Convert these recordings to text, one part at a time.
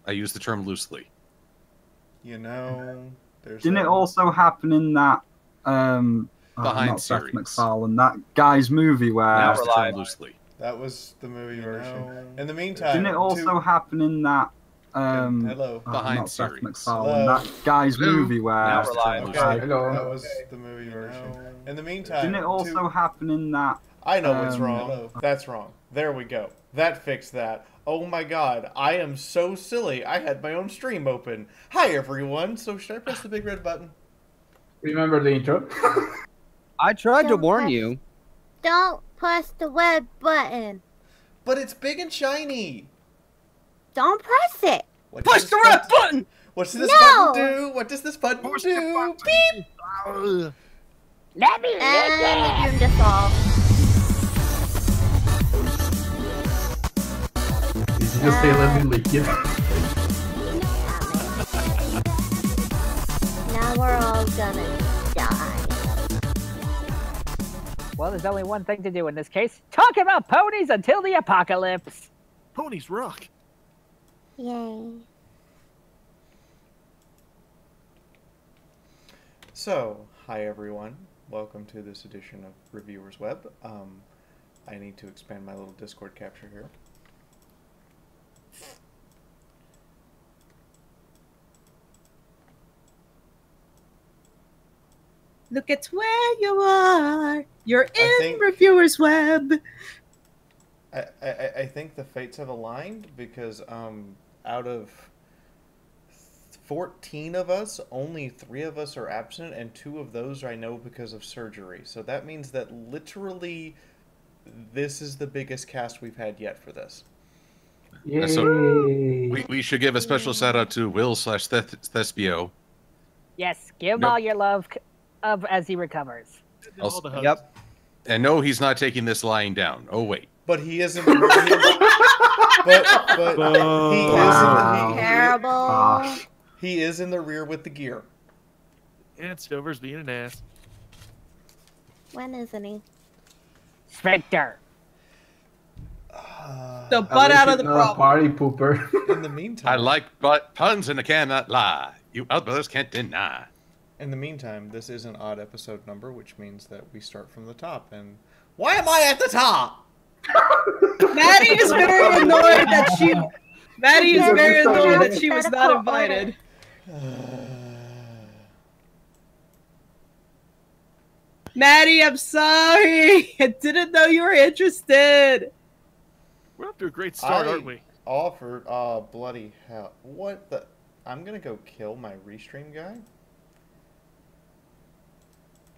I use the term loosely. You know, there's. Didn't it also happen in that Behind not Seth series. MacFarlane, that guy's movie where I use the term loosely. That was the movie version. In the meantime, didn't it also happen in that hello. Behind not Seth series. MacFarlane, that guy's movie where Okay, hello. that was the movie version. In the meantime, didn't it also happen in that I know what's wrong. That's wrong. There we go. That fixed that. Oh my god, I am so silly. I had my own stream open. Hi everyone. So should I press the big red button? Remember the intro? I tried to warn you. Don't press the red button. But it's big and shiny. Don't press it. Push the red button! What does this button do? What does this button do? Beep! Let me turn this off. Did you just say let me lick it? Now we're all gonna die. Well, there's only one thing to do in this case. Talk about ponies until the apocalypse. Ponies rock. Yay. So, hi everyone. Welcome to this edition of Reviewers Web. I need to expand my little Discord capture here. Look at where you are. You're in Reviewers Web. I think the fates have aligned because out of 14 of us, only 3 of us are absent, and 2 of those I know because of surgery. So that means that literally this is the biggest cast we've had yet for this. Yay. So we should give a special shout out to Will / Thespio. Yes, give him all your love as he recovers. Yep. And no, he's not taking this lying down. Oh wait. But he is in the Terrible. He is in the rear with the gear. And Stover's being an ass. When isn't he? Spectre. The butt out of the problem. Party pooper. In the meantime, I like butt puns and I cannot lie. You outbrothers can't deny. In the meantime, this is an odd episode number, which means that we start from the top. And why am I at the top? Maddie is very annoyed that she. Maddie is very annoyed that she was not invited. Maddie, I'm sorry. I didn't know you were interested. We're up to a great start, aren't we? Offered. Bloody hell! What the? I'm gonna go kill my restream guy.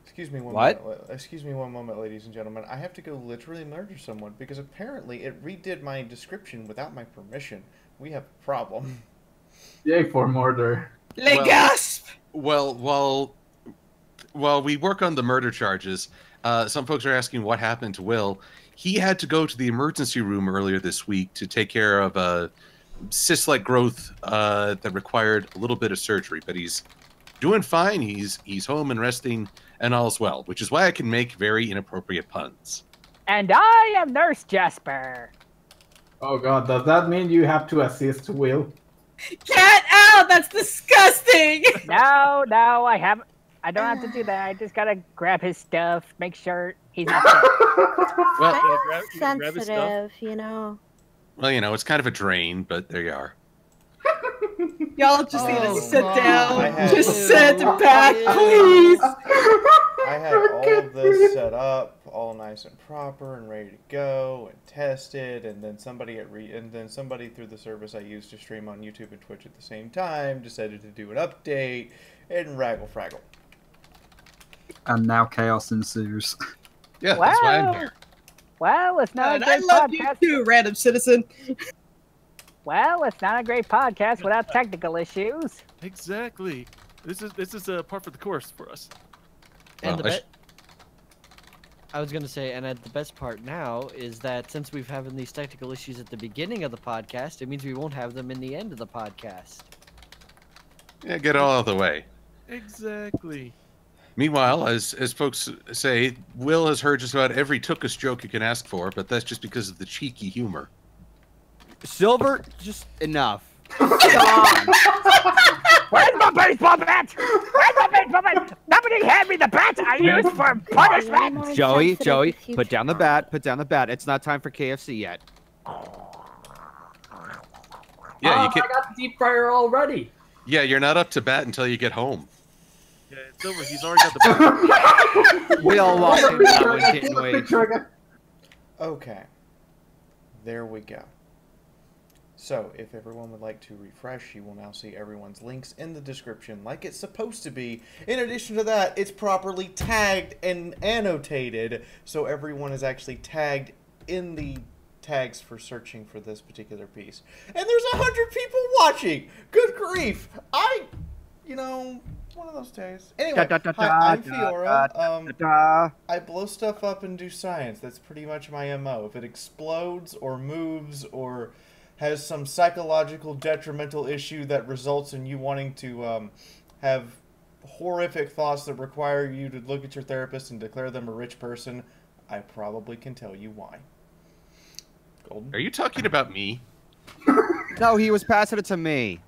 Excuse me one moment. Excuse me one moment, ladies and gentlemen. I have to go literally murder someone because apparently it redid my description without my permission. We have a problem. Yay for murder. Le gasp! Well, while we work on the murder charges, some folks are asking what happened to Will. He had to go to the emergency room earlier this week to take care of a cyst-like growth that required a little bit of surgery, but he's doing fine. He's home and resting, and all's well, which is why I can make very inappropriate puns. And I am Nurse Jasper. Oh god, does that mean you have to assist Will? Get out! That's disgusting! No, I don't have to do that. I just gotta grab his stuff, make sure he's not sick. Well, sensitive, you know. Well, you know, it's kind of a drain, but there you are. Y'all just need to sit down. Just sit back, please. I had all of this set up, all nice and proper and ready to go and tested, and then somebody through the service I used to stream on YouTube and Twitch at the same time decided to do an update and raggle fraggle. And now chaos ensues. Yeah, that's why I'm here. Well, it's not a I great love podcast. you too, random citizen. Well, it's not a great podcast without technical issues. Exactly. This is a par for the course for us. And I was gonna say, and the best part now is that since we've having these technical issues at the beginning of the podcast, it means we won't have them in the end of the podcast. Yeah, get all out of the way. Exactly. Meanwhile, as folks say, Will has heard just about every Tookus joke you can ask for, but that's just because of the cheeky humor. Silver, just enough. Where's my baseball bat? Where's my baseball bat? Nobody hand me the bat I used for punishment. Joey, put down the bat. Put down the bat. It's not time for KFC yet. Yeah, you I got the deep fryer already. Yeah, you're not up to bat until you get home. Yeah, it's over. He's already got the bat. We all walked into that one, didn't we? Okay. There we go. So, if everyone would like to refresh, you will now see everyone's links in the description like it's supposed to be. In addition to that, it's properly tagged and annotated, so everyone is actually tagged in the tags for searching for this particular piece. And there's 100 people watching! Good grief! One of those days. Anyway, hi, I'm Fiaura. I blow stuff up and do science. That's pretty much my MO. If it explodes or moves or has some psychological detrimental issue that results in you wanting to have horrific thoughts that require you to look at your therapist and declare them a rich person, I probably can tell you why. Golden? Are you talking about me? No, he was passing it to me.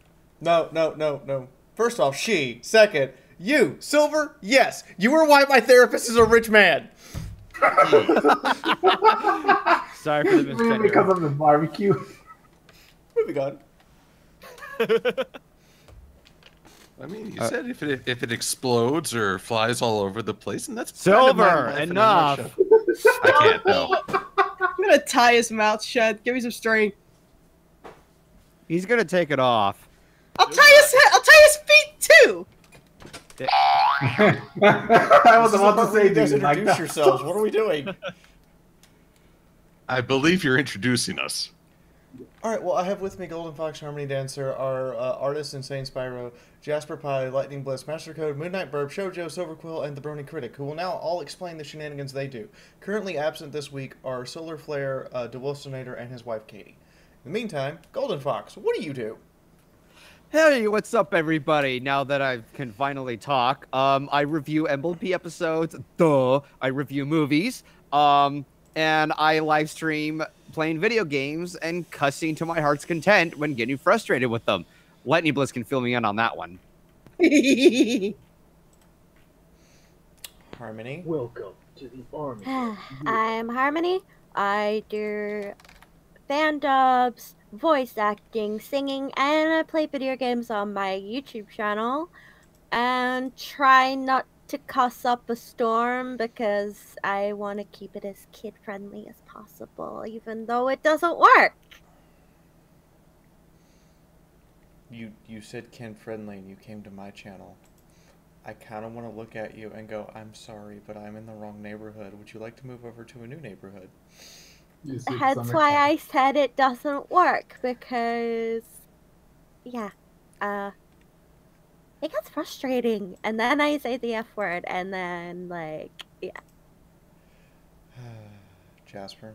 No. First off, she. Second, you. Silver, yes. You are why my therapist is a rich man. Sorry for the misgender. Because of the barbecue. Moving on. I mean, you said if it explodes or flies all over the place, and that's Silver, enough. I can't know. I'm gonna tie his mouth shut. Give me some string. He's gonna take it off. I'll tie his feet too. I was about to say, Just dude, like introduce that. yourselves. What are we doing? I believe you're introducing us. Alright, well, I have with me Golden Fox, Harmony Dancer, our artist Insane Spyro, Jasper Pie, Lightning Bliss, Master Code, Midnight Burp, Shoujo, Silverquill, and the Brony Critic, who will now all explain the shenanigans they do. Currently absent this week are Solar Flare, DeWilsonator, and his wife Katie. In the meantime, Golden Fox, what do you do? Hey, what's up, everybody? Now that I can finally talk, I review MLP episodes. Duh. I review movies. And I live stream playing video games and cussing to my heart's content when getting frustrated with them. Lightning Bliss can fill me in on that one. Harmony. Welcome to the army. I'm Harmony. I do fan dubs, voice acting, singing, and I play video games on my YouTube channel. And try not to cuss up a storm because I want to keep it as kid-friendly as possible, even though it doesn't work. You said kid-friendly and you came to my channel. I kind of want to look at you and go, I'm sorry, but I'm in the wrong neighborhood. Would you like to move over to a new neighborhood? That's why I said it doesn't work, because, yeah, it gets frustrating, and then I say the F word, and then, like, yeah. Jasper?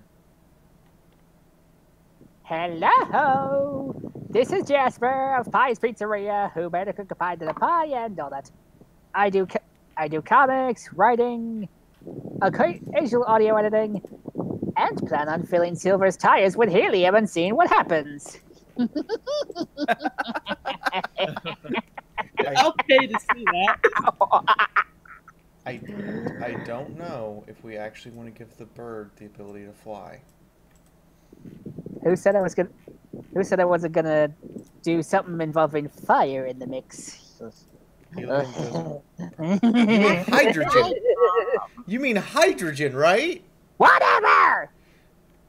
Hello! This is Jasper of Pie's Pizzeria, who made a cook a pie to the pie and all that. I do comics, writing, occasional audio editing, and plan on filling Silver's tires with helium and seeing what happens. I'll pay to see that. I don't know if we actually want to give the bird the ability to fly. Who said I was gonna? Who said I wasn't gonna do something involving fire in the mix? You mean hydrogen? You mean hydrogen, right? Whatever!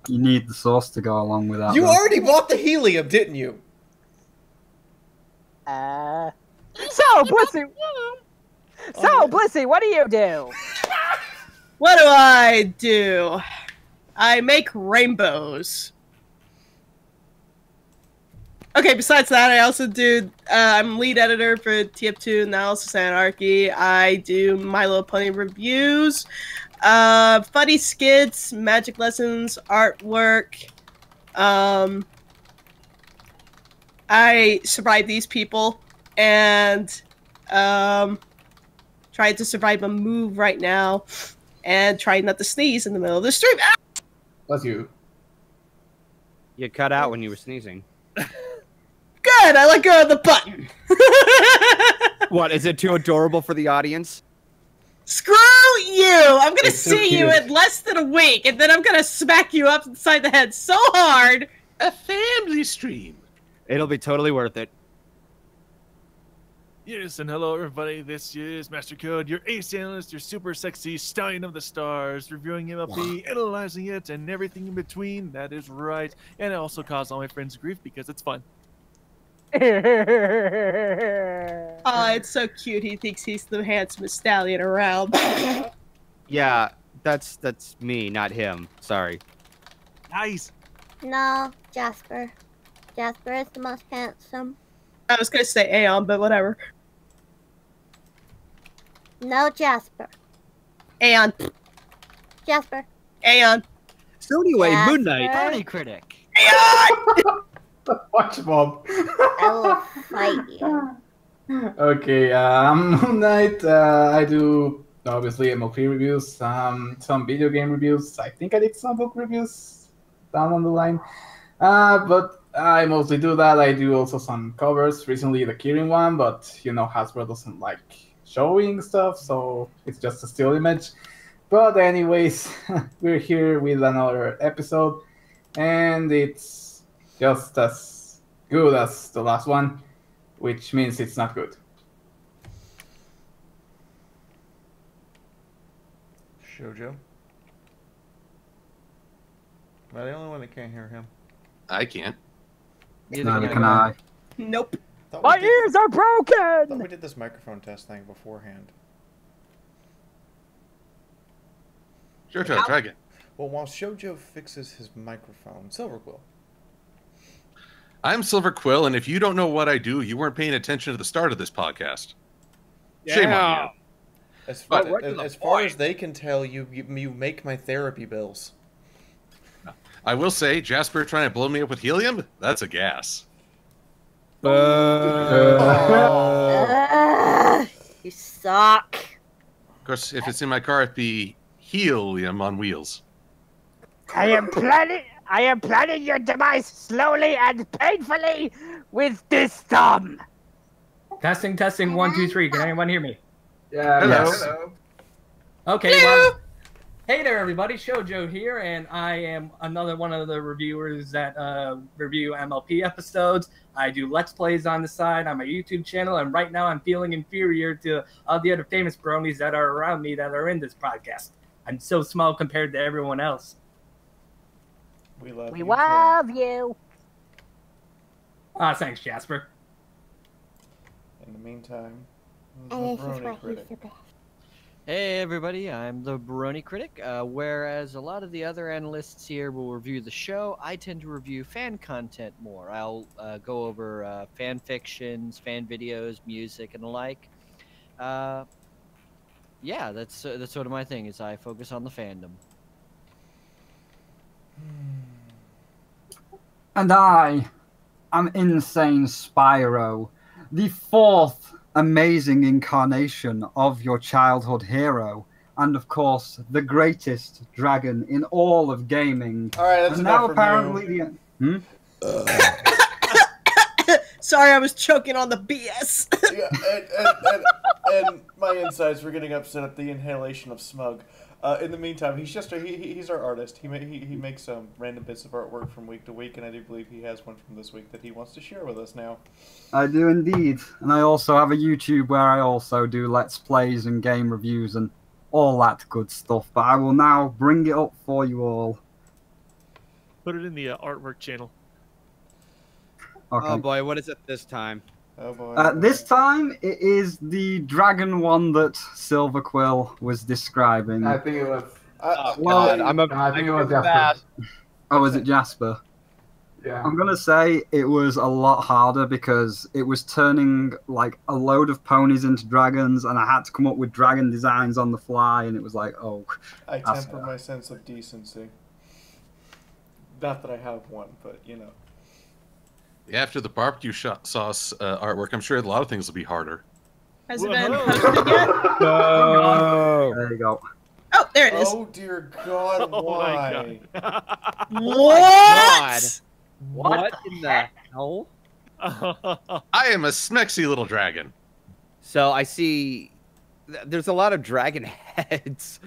You need the sauce to go along with that. You though. already bought the helium, didn't you? So, Blissy! So, Blissy, what do you do? What do I do? I make rainbows. Okay, besides that, I also do, I'm lead editor for TF2 Analysis Anarchy. I do My Little Pony reviews, funny skits, magic lessons, artwork. I survived these people and trying to survive a move right now and trying not to sneeze in the middle of the stream. Ah! Bless you. You cut out when you were sneezing. Good! good. I let go of the button. What, is it too adorable for the audience? Screw you! I'm gonna It's so see you cute. in less than a week, and then I'm gonna smack you up inside the head so hard. A family stream. It'll be totally worth it. Yes, and hello everybody. This is Master Code, your ace analyst, your super sexy stallion of the stars, reviewing MLP, analyzing it, and everything in between. That is right. And I also cause all my friends grief because it's fun. Oh, it's so cute. He thinks he's the handsomest stallion around. Yeah, that's me, not him. Sorry. Nice. No, Jasper. Jasper is the most handsome. I was gonna say Aeon, but whatever. No, Jasper. Aeon. Jasper. Aeon. So anyway, Jasper. Moon Knight. Brony critic. Aeon! Watch Bob. I will fight you. Okay, Moon Knight, I do obviously MLP reviews, some video game reviews. I think I did some book reviews down on the line. But I mostly do that. I do also some covers. Recently the Kirin one, but you know Hasbro doesn't like showing stuff, so it's just a still image. But anyways, we're here with another episode, and it's just as good as the last one, which means it's not good. Shoujo? Am I the only one that can't hear him? I can't. Neither can I. Nope. My ears are I thought broken! we did this microphone test thing beforehand. Sure, try again. Well, while Shoujo fixes his microphone, Silverquill. I'm Silver Quill, and if you don't know what I do, you weren't paying attention to the start of this podcast. Shame on you. As far, But- as far as they can tell, you make my therapy bills. I will say, Jasper trying to blow me up with helium? That's a gas. You suck. Of course, if it's in my car, it'd be helium on wheels. I am planning your demise slowly and painfully with this thumb. Testing, 1, 2, 3. Can anyone hear me? Yeah. Hello. Yes. Okay, well, hey there everybody, Shoujo here, and I am another one of the reviewers that review MLP episodes. I do Let's Plays on the side on my YouTube channel, and right now I'm feeling inferior to all the other famous bronies that are around me that are in this podcast. I'm so small compared to everyone else. We love We you. love you. Thanks, Jasper. In the meantime, And the this is Brony why he's critic. the best. Hey everybody, I'm the Brony Critic. Whereas a lot of the other analysts here will review the show, I tend to review fan content more. I'll go over fan fictions, fan videos, music, and the like. Yeah, that's sort of my thing. Is I focus on the fandom. And I am Insane Spyro, the fourth amazing incarnation of your childhood hero, and of course, the greatest dragon in all of gaming. All right, that's And enough now from apparently you. Sorry, I was choking on the BS. Yeah, and my insides were getting upset at the inhalation of smug. In the meantime, he's just he's our artist. He makes random bits of artwork from week to week, and I do believe he has one from this week that he wants to share with us now. I do indeed. And I also have a YouTube where I also do Let's Plays and game reviews and all that good stuff. But I will now bring it up for you all. Put it in the artwork channel. Okay. Oh boy, what is it this time? Oh boy. This time, it is the dragon one that Silver Quill was describing. I think it was. well, I think it was Jasper. Oh, is it Jasper? Yeah. I'm gonna say it was a lot harder because it was turning like a load of ponies into dragons, and I had to come up with dragon designs on the fly, and it was like, oh. I that's- temper my sense of decency. Not that I have one, but you know. After the barbecue sauce artwork, I'm sure a lot of things will be harder. Has it been posted yet? No. There you go. Oh, there it is. Oh dear God! Oh Why? my God. What? What in the hell? I am a smexy little dragon. So I see there's a lot of dragon heads.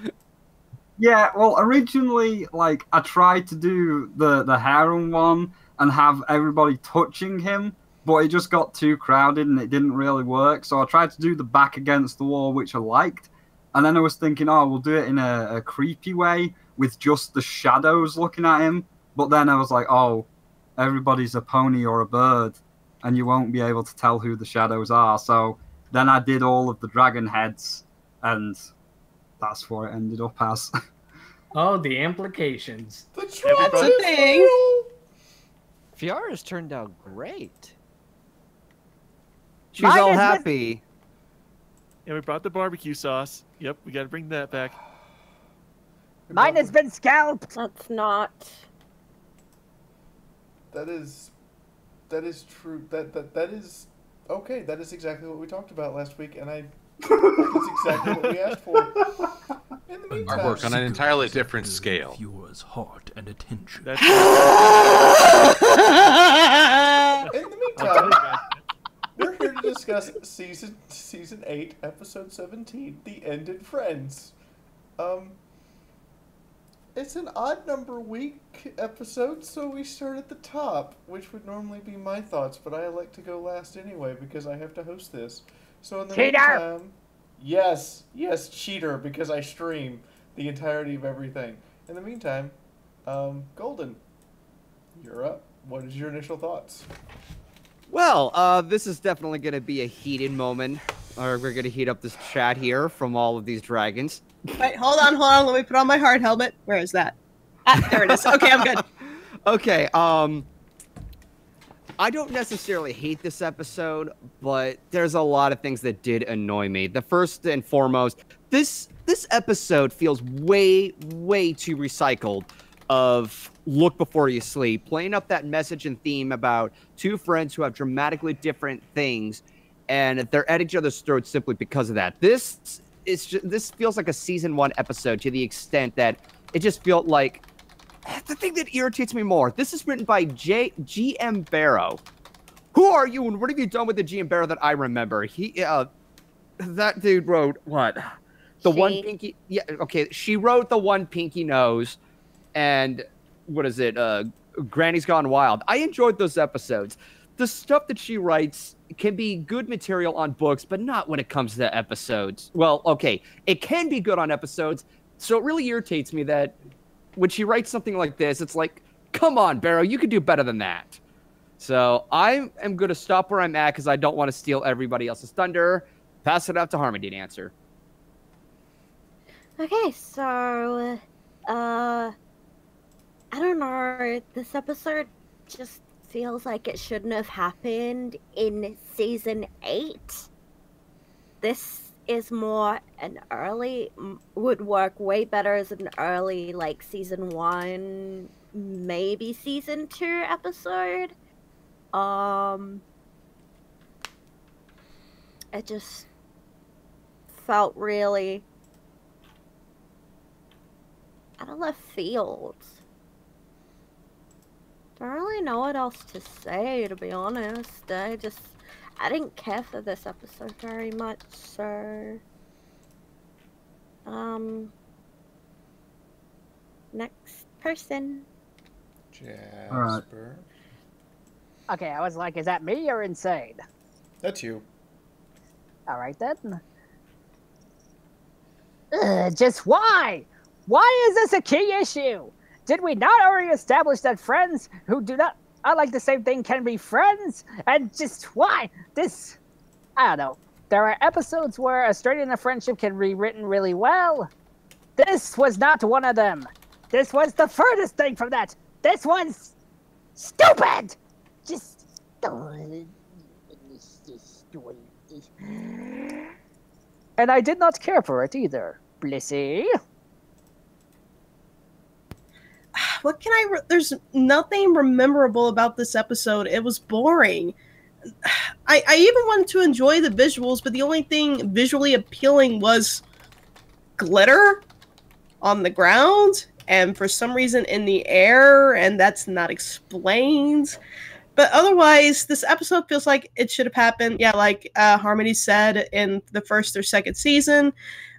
Yeah, well, originally, like, I tried to do the harem one and have everybody touching him, but it just got too crowded and it didn't really work. So I tried to do the back against the wall, which I liked. And then I was thinking, oh, we'll do it in a creepy way with just the shadows looking at him. But then I was like, oh, everybody's a pony or a bird, and you won't be able to tell who the shadows are. So then I did all of the dragon heads, and that's what it ended up as. Oh, the implications. That's a thing. Fiaura's turned out great. She's all happy. Yeah, we brought the barbecue sauce. Yep, we got to bring that back. Mine has been scalped. That's not. That is true. That is okay. That is exactly what we talked about last week, and that's exactly what we asked for. In the meantime, Our work on an entirely different scale. Viewers' heart and attention. In the meantime, we're here to discuss season 8, episode 17, The Ended Friends. It's an odd number week episode, so we start at the top, which would normally be my thoughts, but I like to go last anyway because I have to host this. So in the meantime, yes, cheater, because I stream the entirety of everything. In the meantime, Golden, you're up. What is your initial thoughts? Well, this is definitely going to be a heated moment. Or we're going to heat up this chat here from all of these dragons. Wait, hold on. Let me put on my hard helmet. Where is that? Ah, there it is. Okay, I'm good. Okay, I don't necessarily hate this episode, but there's a lot of things that did annoy me. The first and foremost, this episode feels way too recycled of look before you sleep, playing up that message and theme about two friends who have dramatically different things, and they're at each other's throats simply because of that. This feels like a season 1 episode to the extent that it just felt like the thing that irritates me more. This is written by G.M. Barrow. Who are you, and what have you done with the G.M. Barrow that I remember? That dude wrote what? One pinky. Yeah, okay. She wrote the one pinky nose, and what is it? Granny's Gone Wild. I enjoyed those episodes. The stuff that she writes can be good material on books, but not when it comes to episodes. Well, okay, it can be good on episodes, so it really irritates me that when she writes something like this, it's like, come on, Barrow, you could do better than that. So I am going to stop where I'm at because I don't want to steal everybody else's thunder. Pass it out to Harmony to answer. Okay, so, I don't know, this episode just feels like it shouldn't have happened in season 8. This is more an early, would work way better as an early, like, season 1, maybe season 2 episode. It just felt really out of left field. Don't really know what else to say, to be honest. I didn't care for this episode very much, so next person. Jasper. All right. Okay, I was like, is that me or insane? That's you. All right then. Just why? Why is this a key issue? Did we not already establish that friends who do not like the same thing can be friends? And just why? This, I don't know. There are episodes where a straight in a friendship can be written really well. This was not one of them. This was the furthest thing from that. This one's stupid. Just. And I did not care for it either. Blissy. What can there's nothing memorable about this episode. It was boring. I even wanted to enjoy the visuals, but the only thing visually appealing was glitter on the ground and for some reason in the air, and that's not explained. But otherwise, this episode feels like it should have happened. Yeah, like Harmony said in the first or second season.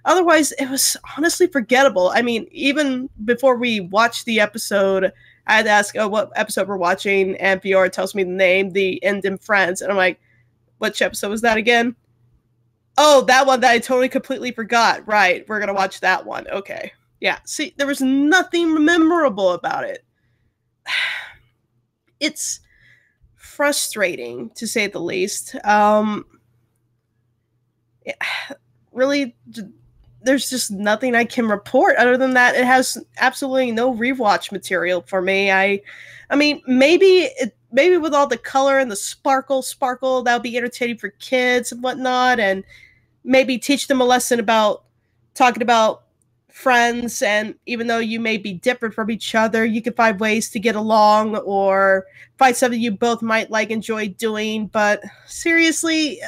Otherwise, it was honestly forgettable. I mean, even before we watched the episode, I had to ask, oh, what episode we're watching, and Fiaura tells me the name, The End in Friends, and I'm like, which episode was that again? Oh, that one that I totally completely forgot. Right, we're gonna watch that one. Okay. Yeah, see, there was nothing memorable about it. It's frustrating, to say the least. Really, there's just nothing I can report other than that it has absolutely no rewatch material for me. I mean, maybe with all the color and the sparkle, that'll be entertaining for kids and whatnot, and maybe teach them a lesson about talking about friends, and even though you may be different from each other, you can find ways to get along or find something you both might like, enjoy doing. But seriously,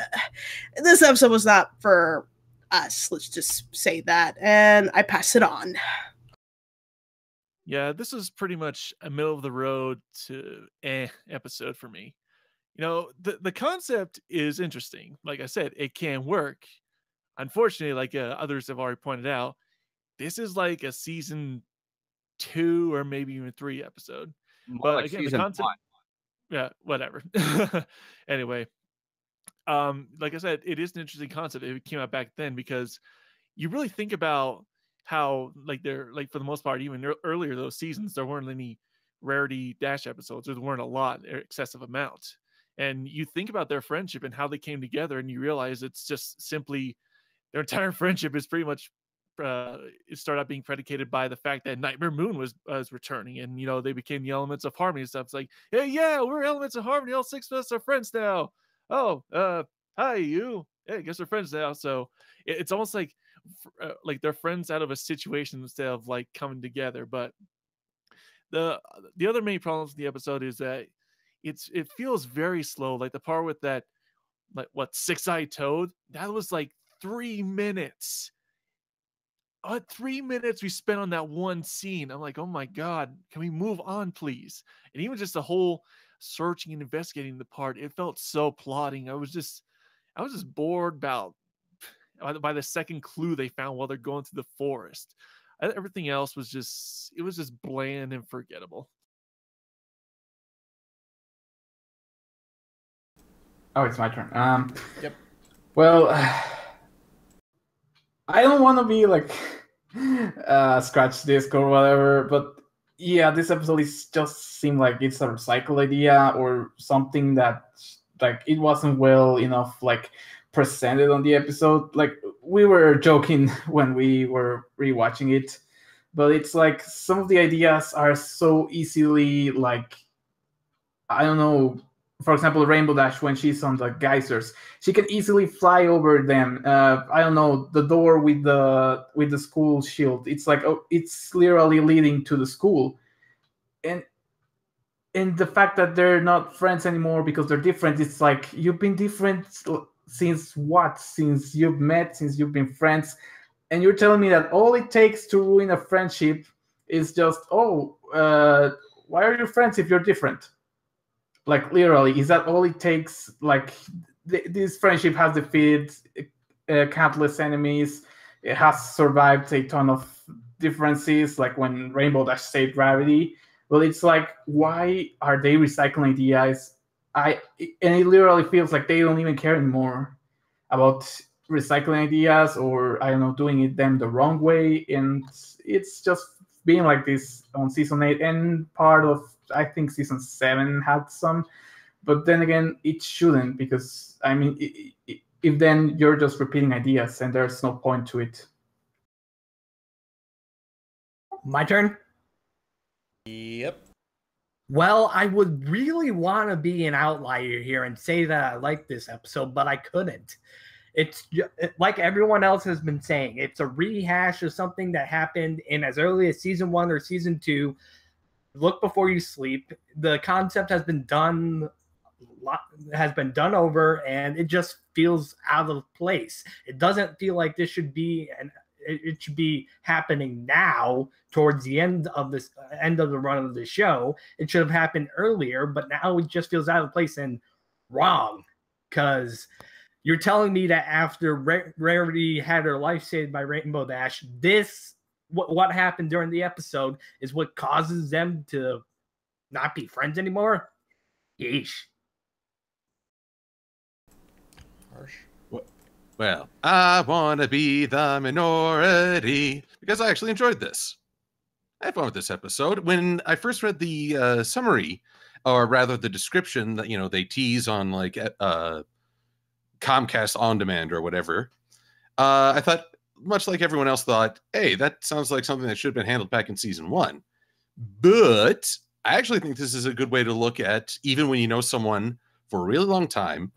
this episode was not for us, let's just say that, and I pass it on. Yeah, this is pretty much a middle of the road to episode for me. You know, the concept is interesting. Like I said, it can work. Unfortunately, like others have already pointed out, this is like a season 2 or maybe even 3 episode. More But like again, the season concept, 1. yeah, whatever. Anyway, like I said, it is an interesting concept. It came out back then because you really think about how, like, they're like, for the most part, even earlier those seasons, there weren't any rarity dash episodes. There weren't a lot, excessive amount. And you think about their friendship and how they came together, and you realize it's just simply their entire friendship is pretty much it started out being predicated by the fact that Nightmare Moon was returning, and you know, they became the Elements of Harmony and stuff. It's like, hey, yeah, we're Elements of Harmony. All 6 of us are friends now. Oh, hi, you. Hey, I guess we're friends now. So it's almost like they're friends out of a situation instead of like coming together. But the other main problems with the episode is that it feels very slow. Like the part with that, like, what, six-eyed toad, that was like 3 minutes. 3 minutes we spent on that one scene. I'm like, oh my god, can we move on, please? And even just the whole searching and investigating the part, it felt so plotting. I was just bored about by the second clue they found while they're going through the forest. Everything else was just bland and forgettable. Oh, it's my turn. Yep. Well, I don't want to be like scratch disc or whatever, but yeah, this episode is just seemed like it's a recycled idea or something that like it wasn't well enough like presented on the episode. Like we were joking when we were rewatching it, but it's like some of the ideas are so easily like, I don't know. For example, Rainbow Dash, when she's on the geysers, she can easily fly over them. I don't know, the door with the school shield. It's like, oh, it's literally leading to the school, and the fact that they're not friends anymore because they're different. It's like, you've been different since what? Since you've met, since you've been friends, and you're telling me that all it takes to ruin a friendship is just, why are you friends if you're different? Like, literally, is that all it takes? Like, this friendship has defeated countless enemies. It has survived a ton of differences, like when Rainbow Dash saved Gravity. Well, it's like, why are they recycling ideas? And it literally feels like they don't even care anymore about recycling ideas, or, I don't know, doing it them the wrong way. And it's just being like this on season 8 and part of, I think, season 7 had some, but then again, it shouldn't, because I mean, if then you're just repeating ideas and there's no point to it. My turn? Yep. Well, I would really want to be an outlier here and say that I like this episode, but I couldn't. It's like everyone else has been saying, it's a rehash of something that happened in as early as season 1 or season 2. Look before you sleep. The concept has been done over, and it just feels out of place. It doesn't feel like this should be it should be happening now towards the end of the run of the show. It should have happened earlier, but now it just feels out of place and wrong, because you're telling me that after Rarity had her life saved by Rainbow Dash, what happened during the episode is what causes them to not be friends anymore? Yeesh. Harsh. Well, I want to be the minority because I actually enjoyed this. I had fun with this episode. When I first read the summary, or rather the description that, they tease on like Comcast On Demand or whatever, I thought, much like everyone else thought, hey, that sounds like something that should have been handled back in season 1. But I actually think this is a good way to look at, even when you know someone for a really long time,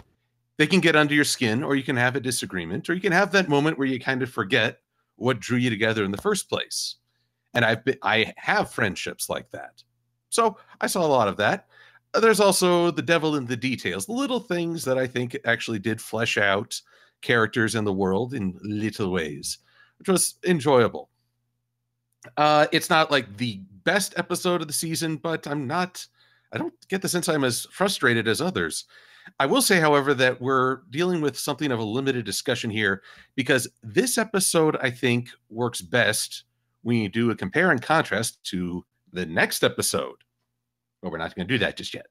they can get under your skin, or you can have a disagreement, or you can have that moment where you kind of forget what drew you together in the first place. And I have friendships like that. So I saw a lot of that. There's also the devil in the details, the little things that I think actually did flesh out characters in the world in little ways, which was enjoyable. It's not like the best episode of the season, but I don't get the sense I'm as frustrated as others. I will say, however, that we're dealing with something of a limited discussion here, because this episode, I think, works best when you do a compare and contrast to the next episode. But we're not going to do that just yet.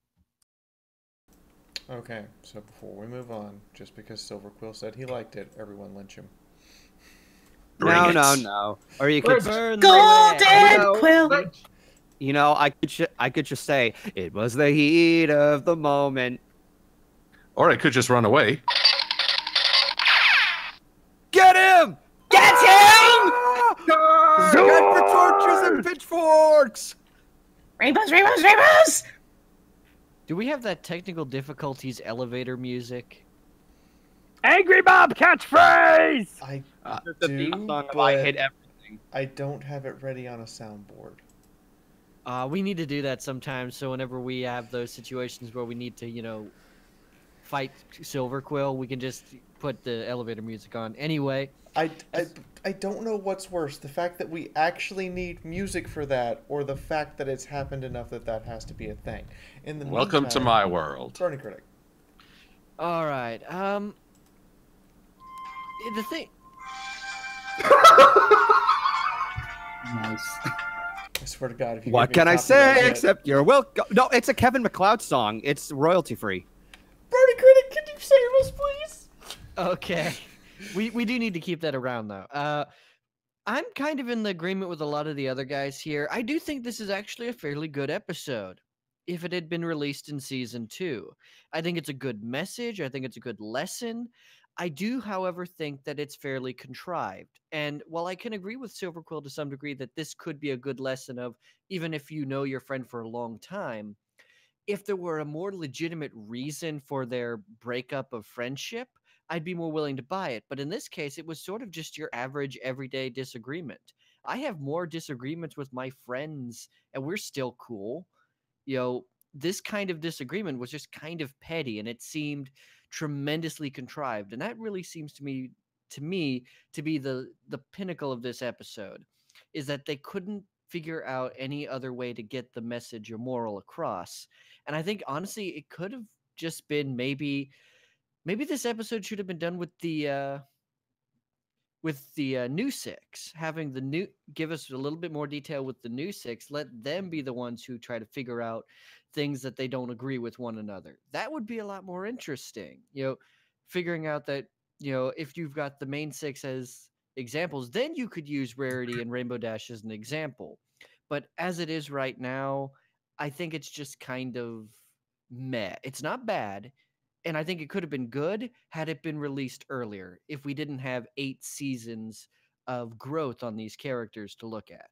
Okay, so before we move on, just because Silver Quill said he liked it, everyone lynch him. No. Or you could Golden Quill. I could just say it was the heat of the moment. Or I could just run away. Get him! Get him! Gun for torches and pitchforks! Rainbows, rainbows, rainbows! Do we have that technical difficulties elevator music? Angry Bob catchphrase! I The do, theme song of but I Hit Everything. I don't have it ready on a soundboard. We need to do that sometimes, so whenever we have those situations where we need to, fight Silver Quill, we can just put the elevator music on. Anyway, I don't know what's worse, the fact that we actually need music for that, or the fact that it's happened enough that has to be a thing. In the Welcome to my world. Brony Critic. all right. The thing. Nice. I swear to God, if you What give me can a I copy of that say shit- except you're welcome? No, it's a Kevin MacLeod song. It's royalty free. Brony Critic, can you save us, please? Okay. We do need to keep that around, though. I'm kind of in the agreement with a lot of the other guys here. I do think this is actually a fairly good episode if it had been released in season 2. I think it's a good message. I think it's a good lesson. I do, however, think that it's fairly contrived. And while I can agree with Silver Quill to some degree that this could be a good lesson of, even if you know your friend for a long time, if there were a more legitimate reason for their breakup of friendship, I'd be more willing to buy it. But in this case, it was sort of just your average everyday disagreement. I have more disagreements with my friends, and we're still cool. This kind of disagreement was just kind of petty, and it seemed tremendously contrived. And that really seems to me to be the pinnacle of this episode, is that they couldn't figure out any other way to get the message or moral across. And I think, honestly, it could have just been maybe this episode should have been done with the new 6, having give us a little bit more detail with the new 6, let them be the ones who try to figure out things that they don't agree with one another. That would be a lot more interesting. Figuring out that, if you've got the main 6 as examples, then you could use Rarity and Rainbow Dash as an example. But as it is right now, I think it's just kind of meh. It's not bad. And I think it could have been good had it been released earlier, if we didn't have 8 seasons of growth on these characters to look at.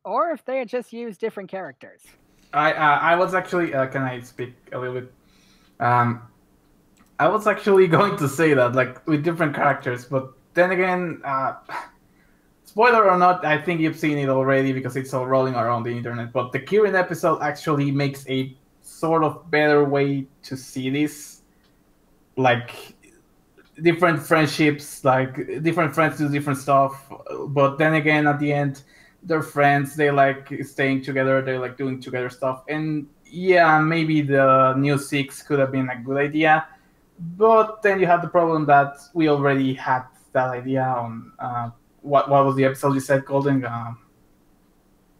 Or if they had just used different characters. I was actually can I speak a little bit? I was actually going to say that, like, with different characters, but then again, spoiler or not, I think you've seen it already because it's all rolling around the internet. But the Kirin episode actually makes a sort of better way to see this. Like, different friendships, like different friends do different stuff, but then again at the end they're friends, they like staying together, they like doing together stuff. And yeah, maybe the new six could have been a good idea, but then you have the problem that we already had that idea on what was the episode you said, Golden?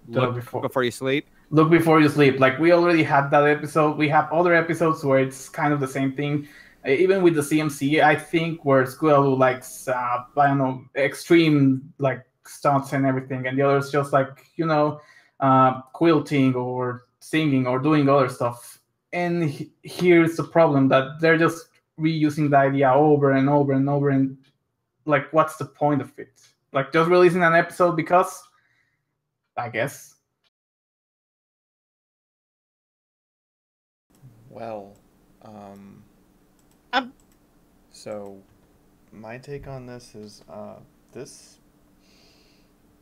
Look before you sleep. Look Before You Sleep. Like, we already had that episode. We have other episodes where it's kind of the same thing. Even with the CMC, I think, where Squirrel likes, I don't know, extreme, like, stunts and everything, and the others just, like, quilting or singing or doing other stuff. And here's the problem, that they're just reusing the idea over and over and over, and, like, what's the point of it? Like, just releasing an episode because, I guess. Well, so my take on this is this,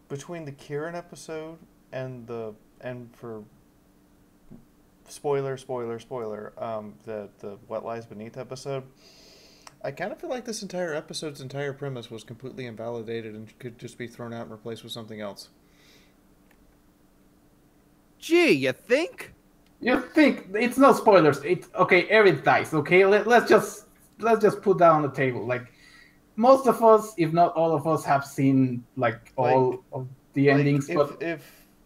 between the Kieran episode and for spoiler, the What Lies Beneath episode, I kind of feel like this entire episode's entire premise was completely invalidated and could just be thrown out and replaced with something else. Gee, you think? You think it's no spoilers? It's okay. Eric dies. Okay, let's just put that on the table. Like, most of us, if not all of us, have seen like all of the endings.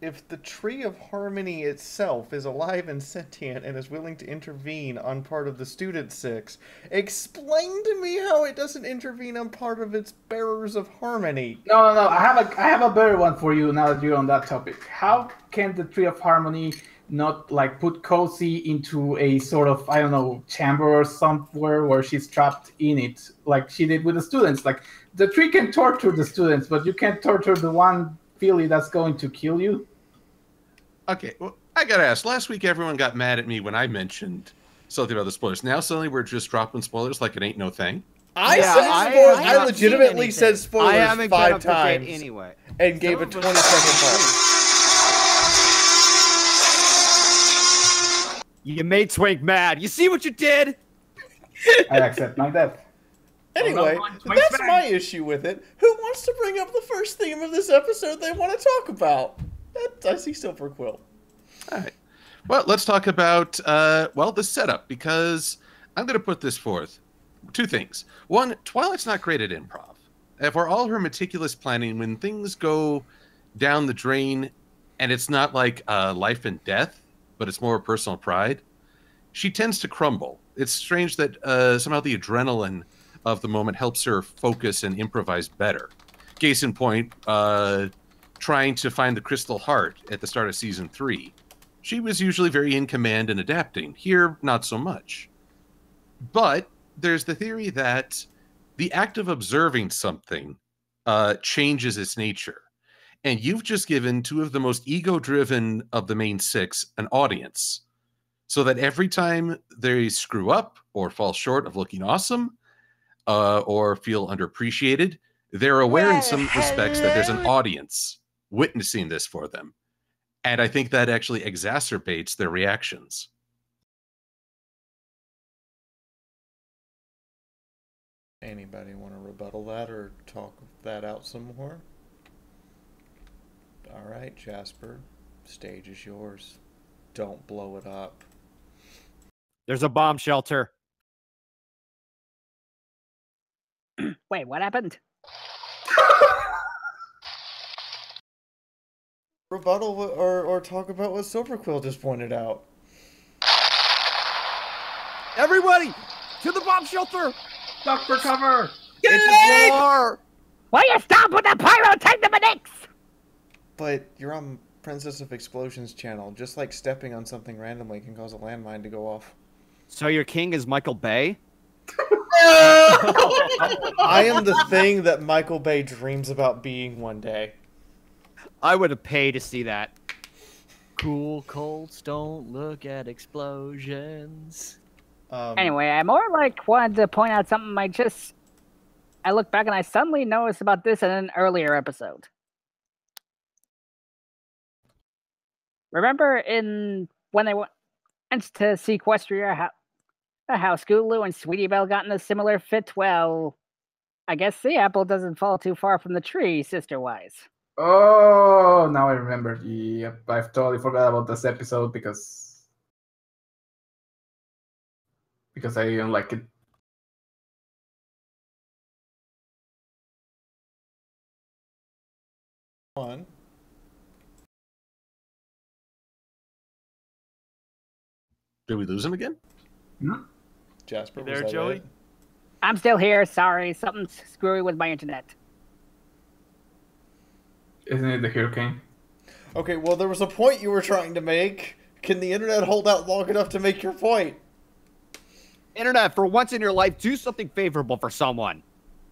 If the Tree of Harmony itself is alive and sentient and is willing to intervene on part of the Student Six, explain to me how it doesn't intervene on part of its Bearers of Harmony. No. I have a better one for you now that you're on that topic. How can the Tree of Harmony not like put Cozy into a sort of, I don't know, chamber or somewhere where she's trapped in it, like she did with the students? Like, the tree can torture the students, but you can't torture the one Philly that's going to kill you. Okay, well, I gotta ask. Last week, everyone got mad at me when I mentioned something about the spoilers. Now suddenly we're just dropping spoilers like it ain't no thing. I said spoilers. I legitimately said spoilers 5 times anyway, and gave a 20-second pause. You made Twink mad. You see what you did? I accept my death. Anyway, that's my issue with it. Who wants to bring up the first theme of this episode they want to talk about? I see Silver Quill. All right. Well, let's talk about, the setup, because I'm going to put this forth. 2 things. One, Twilight's not great at improv. For all her meticulous planning, when things go down the drain, and it's not like life and death, but it's more personal pride, she tends to crumble. It's strange that somehow the adrenaline of the moment helps her focus and improvise better. Case in point, trying to find the Crystal Heart at the start of Season 3. She was usually very in command and adapting. Here, not so much. But there's the theory that the act of observing something changes its nature. And you've just given 2 of the most ego-driven of the main 6 an audience. So that every time they screw up or fall short of looking awesome or feel underappreciated, they're aware in some respects that there's an audience witnessing this for them. And I think that actually exacerbates their reactions. Anybody want to rebuttal that or talk that out some more? All right, Jasper, stage is yours. Don't blow it up. There's a bomb shelter. Wait, what happened? Rebuttal or talk about what Silverquill just pointed out. Everybody, to the bomb shelter! Duck for cover! It's a war! Will you stop with the pyrotechnics? But you're on Princess of Explosions channel. Just like stepping on something randomly can cause a landmine to go off. So your king is Michael Bay? I am the thing that Michael Bay dreams about being one day. I would have paid to see that. Cool Colts don't look at explosions. Anyway, I more like wanted to point out something I looked back and I suddenly noticed about this in an earlier episode. Remember when they went to Sequestria, How Scootaloo and Sweetie Belle got in a similar fit? Well, I guess the apple doesn't fall too far from the tree, sister-wise. Oh, now I remember. Yep, I've totally forgot about this episode because I didn't like it. On. Did we lose him again? No. Jasper, You there, was that Joey? it? I'm still here. Sorry, something's screwy with my internet. Isn't it the hurricane? Okay, well, there was a point you were trying to make. Can the internet hold out long enough to make your point? Internet, for once in your life, do something favorable for someone.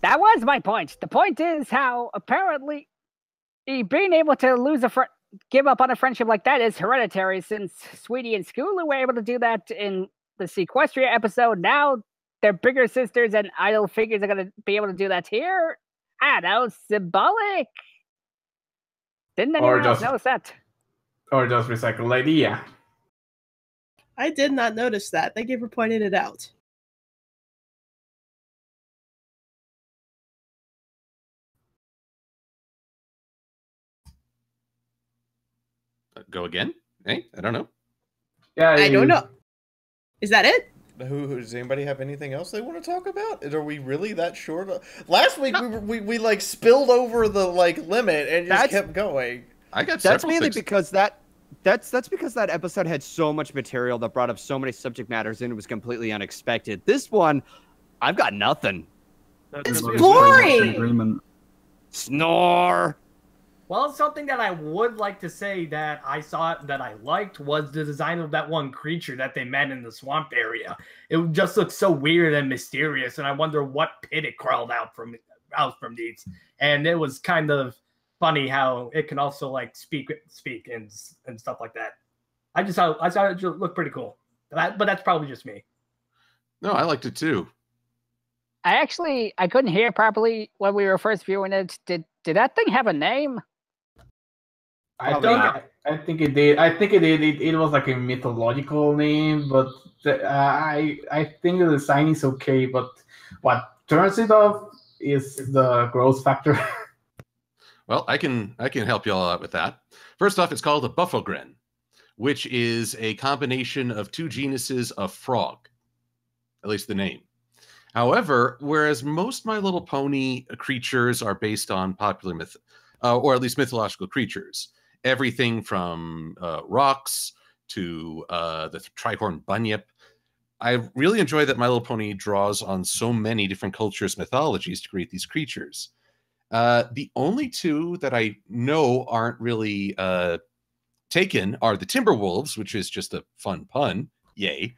That was my point. The point is how apparently being able to give up on a friendship like that is hereditary. Since Sweetie and Scootaloo were able to do that in the Sequestria episode, now their bigger sisters and idol figures are going to be able to do that here. I don't know, symbolic. Didn't anyone else notice that? Or just recycled idea. I did not notice that. Thank you for pointing it out. Go again? Hey, I don't know. Yeah, I don't know. Is that it? Does anybody have anything else they want to talk about? Are we really that short? Last week we like spilled over the limit and just kept going. I got That's mainly because that's because that episode had so much material that brought up so many subject matters and it was completely unexpected. This one, I've got nothing. It's boring. Snore. Well, something that I would like to say that I saw that I liked was the design of that one creature that they met in the swamp area. It just looked so weird and mysterious, and I wonder what pit it crawled out from these. And it was kind of funny how it can also like speak and stuff like that. I thought it looked pretty cool, but that's probably just me. No, I liked it too. I couldn't hear properly when we were first viewing it. Did that thing have a name? I think it did. It was like a mythological name, but I think the design is okay. But what turns it off is the growth factor. Well, I can help you all out with that. First off, it's called a buffogren, which is a combination of two genuses of frog, at least the name. However, whereas most My Little Pony creatures are based on popular myth, or at least mythological creatures, everything from rocks to the trihorn bunyip, I really enjoy that My Little Pony draws on so many different cultures' mythologies to create these creatures. The only two that I know aren't really taken are the Timberwolves, which is just a fun pun, yay.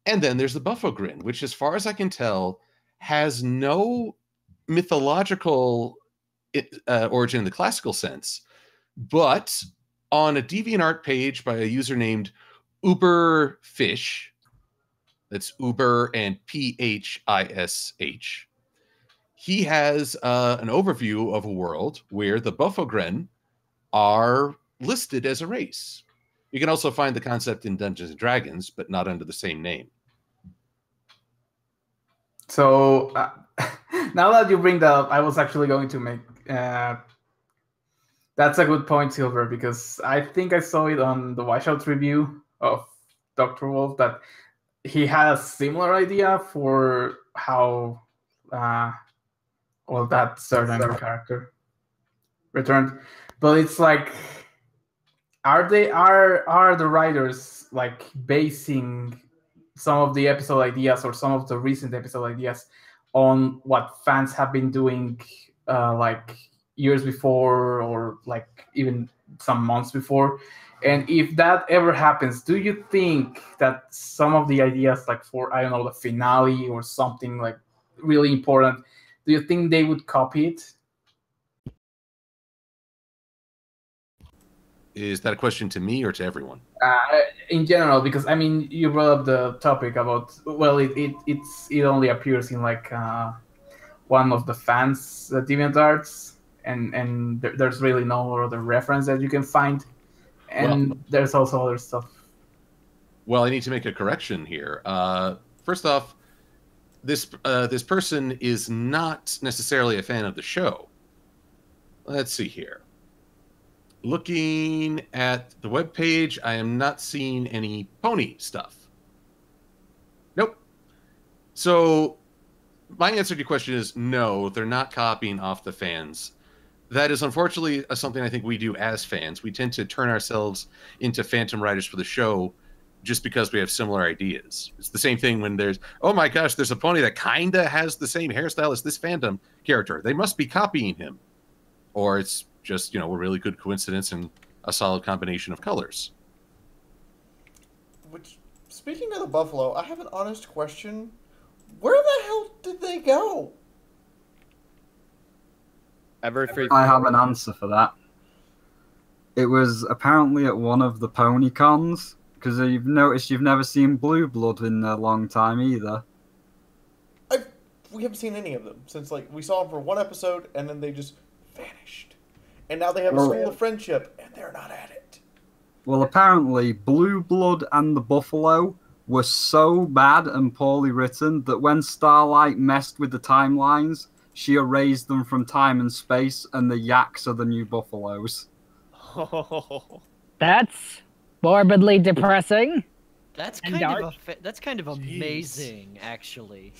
And then there's the buffogren, which, as far as I can tell, has no mythological origin in the classical sense. But on a DeviantArt page by a user named Uberfish, that's Uber and Phish, he has an overview of a world where the buffogren are listed as a race. You can also find the concept in Dungeons & Dragons, but not under the same name. So now that you bring that up, I was actually going to make... that's a good point, Silver, because I think I saw it on the Washout review of Dr. Wolf that he had a similar idea for how that certain character returned. But it's like, are the writers like basing some of the episode ideas or some of the recent episode ideas on what fans have been doing like years before or like even some months before? And if that ever happens, do you think that some of the ideas, like for, I don't know, the finale or something like really important, do you think they would copy it? Is that a question to me or to everyone? In general, because I mean, you brought up the topic about, well, it only appears in like one of the fans' DeviantArts, and there's really no other reference that you can find, and there's also other stuff. Well, I need to make a correction here. first off, this person is not necessarily a fan of the show. Let's see here. Looking at the webpage, I am not seeing any pony stuff. Nope. So my answer to your question is no, they're not copying off the fans. That is unfortunately something I think we do as fans. We tend to turn ourselves into phantom writers for the show just because we have similar ideas. It's the same thing when there's, oh my gosh, there's a pony that kind of has the same hairstyle as this fandom character. They must be copying him. Or it's just, a really good coincidence and a solid combination of colors. Which, speaking of the buffalo, I have an honest question. Where the hell did they go? I have an answer for that. It was apparently at one of the pony cons, because you've noticed you've never seen Blue Blood in a long time either. We haven't seen any of them since, we saw them for one episode, and then they just vanished. And now they have a School of Friendship, and they're not at it. Well, apparently, Blue Blood and the Buffalo were so bad and poorly written that when Starlight messed with the timelines, she erased them from time and space, and the Yaks are the new Buffaloes. That's morbidly depressing. That's kind of amazing, actually.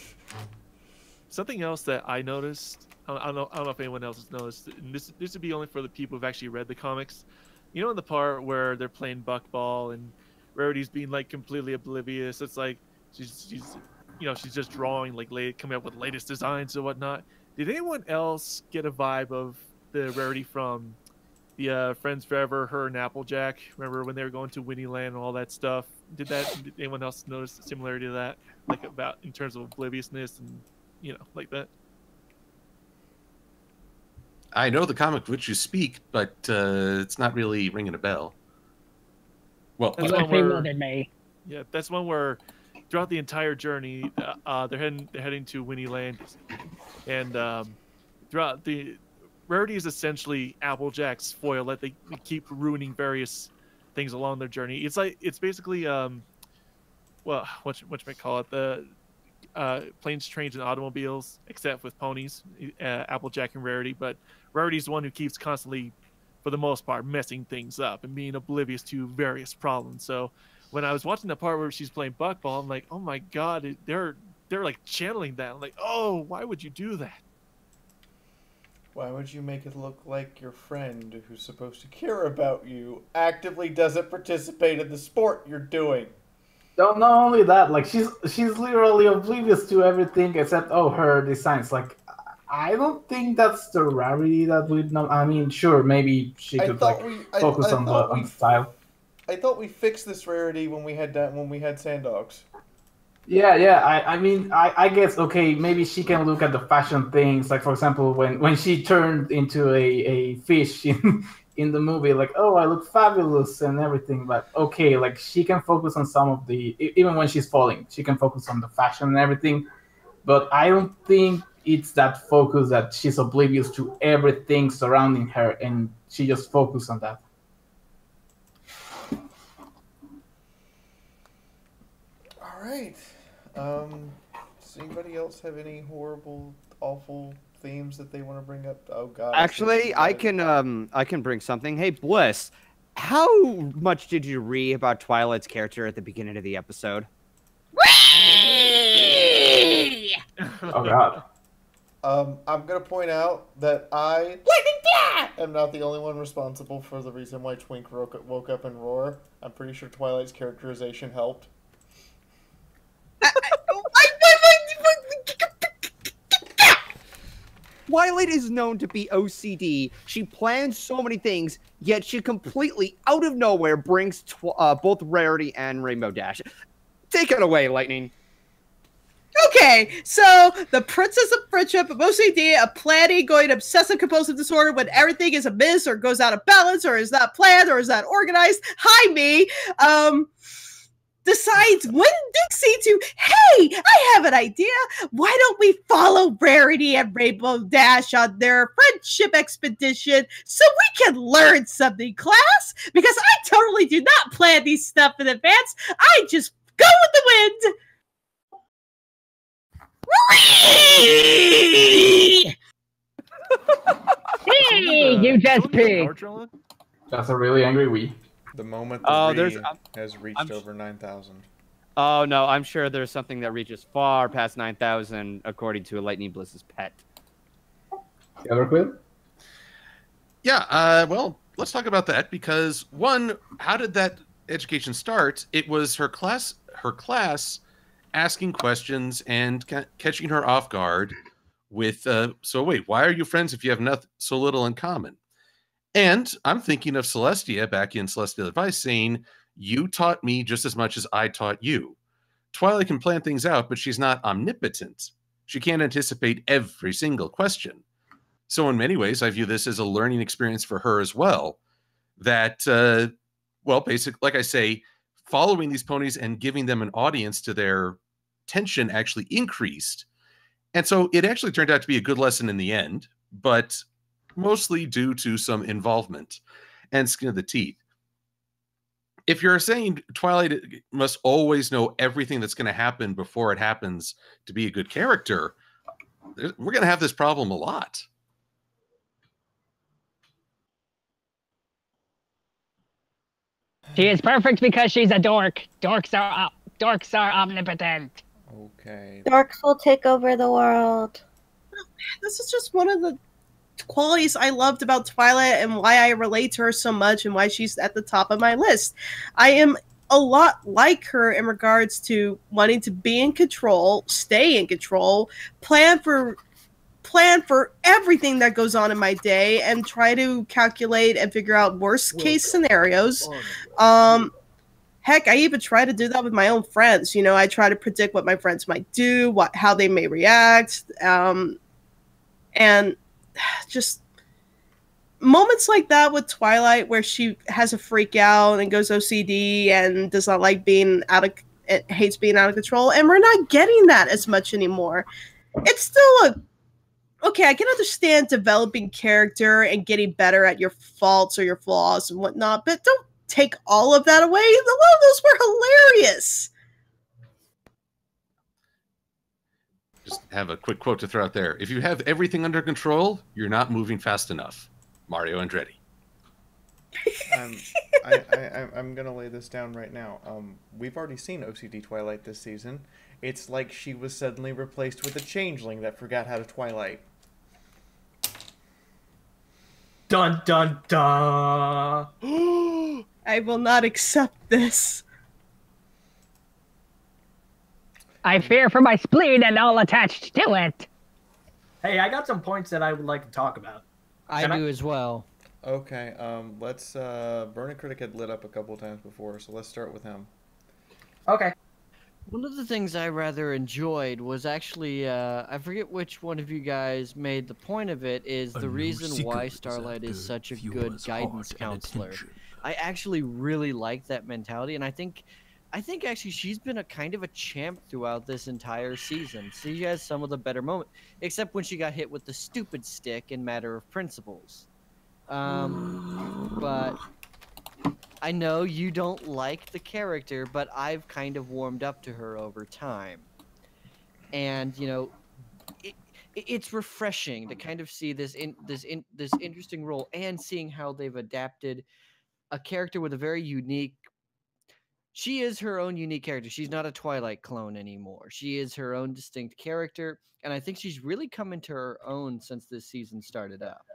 Something else that I noticed, I don't know if anyone else has noticed, and this would be only for the people who've actually read the comics. In the part where they're playing buckball and Rarity's being completely oblivious. It's like she's just drawing, coming up with latest designs and whatnot. Did anyone else get a vibe of the Rarity from the Friends Forever, her and Applejack? Remember when they were going to Winnieland and all that stuff? Did anyone else notice a similarity to that, about in terms of obliviousness and like that? I know the comic of which you speak, but it's not really ringing a bell. Well, that's one where, yeah, that's one where throughout the entire journey, they're heading to Winnieland, and throughout the Rarity is essentially Applejack's foil that they keep ruining various things along their journey. It's basically what you might call it, the planes, trains, and automobiles, except with ponies, Applejack and Rarity. But Rarity's the one who keeps constantly, for the most part, messing things up and being oblivious to various problems. So when I was watching the part where she's playing buckball, I'm like, oh my god, they're channeling that. I'm like, oh, why would you do that? Why would you make it look like your friend who's supposed to care about you actively doesn't participate in the sport you're doing? Not only that, she's literally oblivious to everything except her designs. I don't think that's the Rarity that we'd know. I mean, sure, maybe she could focus on the style. I thought we fixed this Rarity when we had Sandogs. Yeah. I mean, I guess maybe she can look at the fashion things. For example, when she turned into a fish in the movie, oh, I look fabulous and everything. But she can focus on some of the, even when she's falling, she can focus on the fashion and everything. But I don't think it's that focus that she's oblivious to everything surrounding her, and she just focuses on that. All right. Does anybody else have any horrible, awful themes that they want to bring up? Oh god. Actually, I can bring something. Hey, Bliss, how much did you read about Twilight's character at the beginning of the episode? Oh god. I'm gonna point out that I am not the only one responsible for the reason why Twink woke up and roar. I'm pretty sure Twilight's characterization helped. Twilight is known to be OCD. She plans so many things, yet she completely, out of nowhere, brings both Rarity and Rainbow Dash. Take it away, Lightning. Okay, so the Princess of Friendship, OCD, a planning, going obsessive compulsive disorder when everything is amiss or goes out of balance or is not planned or is not organized. Hi, me. Decides when Dixie to, hey, I have an idea. Why don't we follow Rarity and Rainbow Dash on their friendship expedition so we can learn something, class? Because I totally do not plan these stuff in advance. I just go with the wind. Hey, you just peeked. That's a really angry Wii. The moment Oh, the there's- Wii has reached over 9,000. Oh no, I'm sure there's something that reaches far past 9,000, according to Lightning Bliss's pet. The other quid? Yeah, well, let's talk about that because one, how did that education start? It was her class asking questions and catching her off guard with, so wait, why are you friends if you have so little in common? And I'm thinking of Celestia back in Celestial Advice saying, you taught me just as much as I taught you. Twilight can plan things out, but she's not omnipotent. She can't anticipate every single question. So in many ways, I view this as a learning experience for her as well. That, well, basically, like I say, following these ponies and giving them an audience to their tension actually increased. And so it actually turned out to be a good lesson in the end, but mostly due to some involvement and skin of the teeth. If you're saying Twilight must always know everything that's going to happen before it happens to be a good character, we're going to have this problem a lot. She is perfect because she's a dork. Dorks are omnipotent. Okay. Dorks will take over the world. This is just one of the qualities I loved about Twilight and why I relate to her so much and why she's at the top of my list. I am a lot like her in regards to wanting to be in control, stay in control, plan for everything that goes on in my day and try to calculate and figure out worst case scenarios. Heck, I even try to do that with my own friends. You know, I try to predict what my friends might do, how they may react, and just moments like that with Twilight where she has a freak out and goes OCD and does not like hates being out of control, and we're not getting that as much anymore. It's still okay, I can understand developing character and getting better at your faults or your flaws and whatnot, but don't take all of that away. A lot of those were hilarious. Just have a quick quote to throw out there. If you have everything under control, you're not moving fast enough. Mario Andretti. I'm going to lay this down right now. We've already seen OCD Twilight this season. It's like she was suddenly replaced with a changeling that forgot how to Twilight. Dun dun dun. I will not accept this. I fear for my spleen and all attached to it. Hey, I got some points that I would like to talk about. I do as well. Okay, let's, Burning Critic had lit up a couple of times before, so let's start with him. Okay. One of the things I rather enjoyed was actually, I forget which one of you guys made the point of it, is the reason why Starlight is such a good guidance counselor. I actually really like that mentality, and I think actually she's been a kind of a champ throughout this entire season. She has some of the better moments, except when she got hit with the stupid stick in Matter of Principles. But I know you don't like the character, but I've kind of warmed up to her over time. And, you know, it's refreshing to kind of see this interesting role and seeing how they've adapted a character with a very unique. She is her own unique character. She's not a Twilight clone anymore. She is her own distinct character, and I think she's really come into her own since this season started up.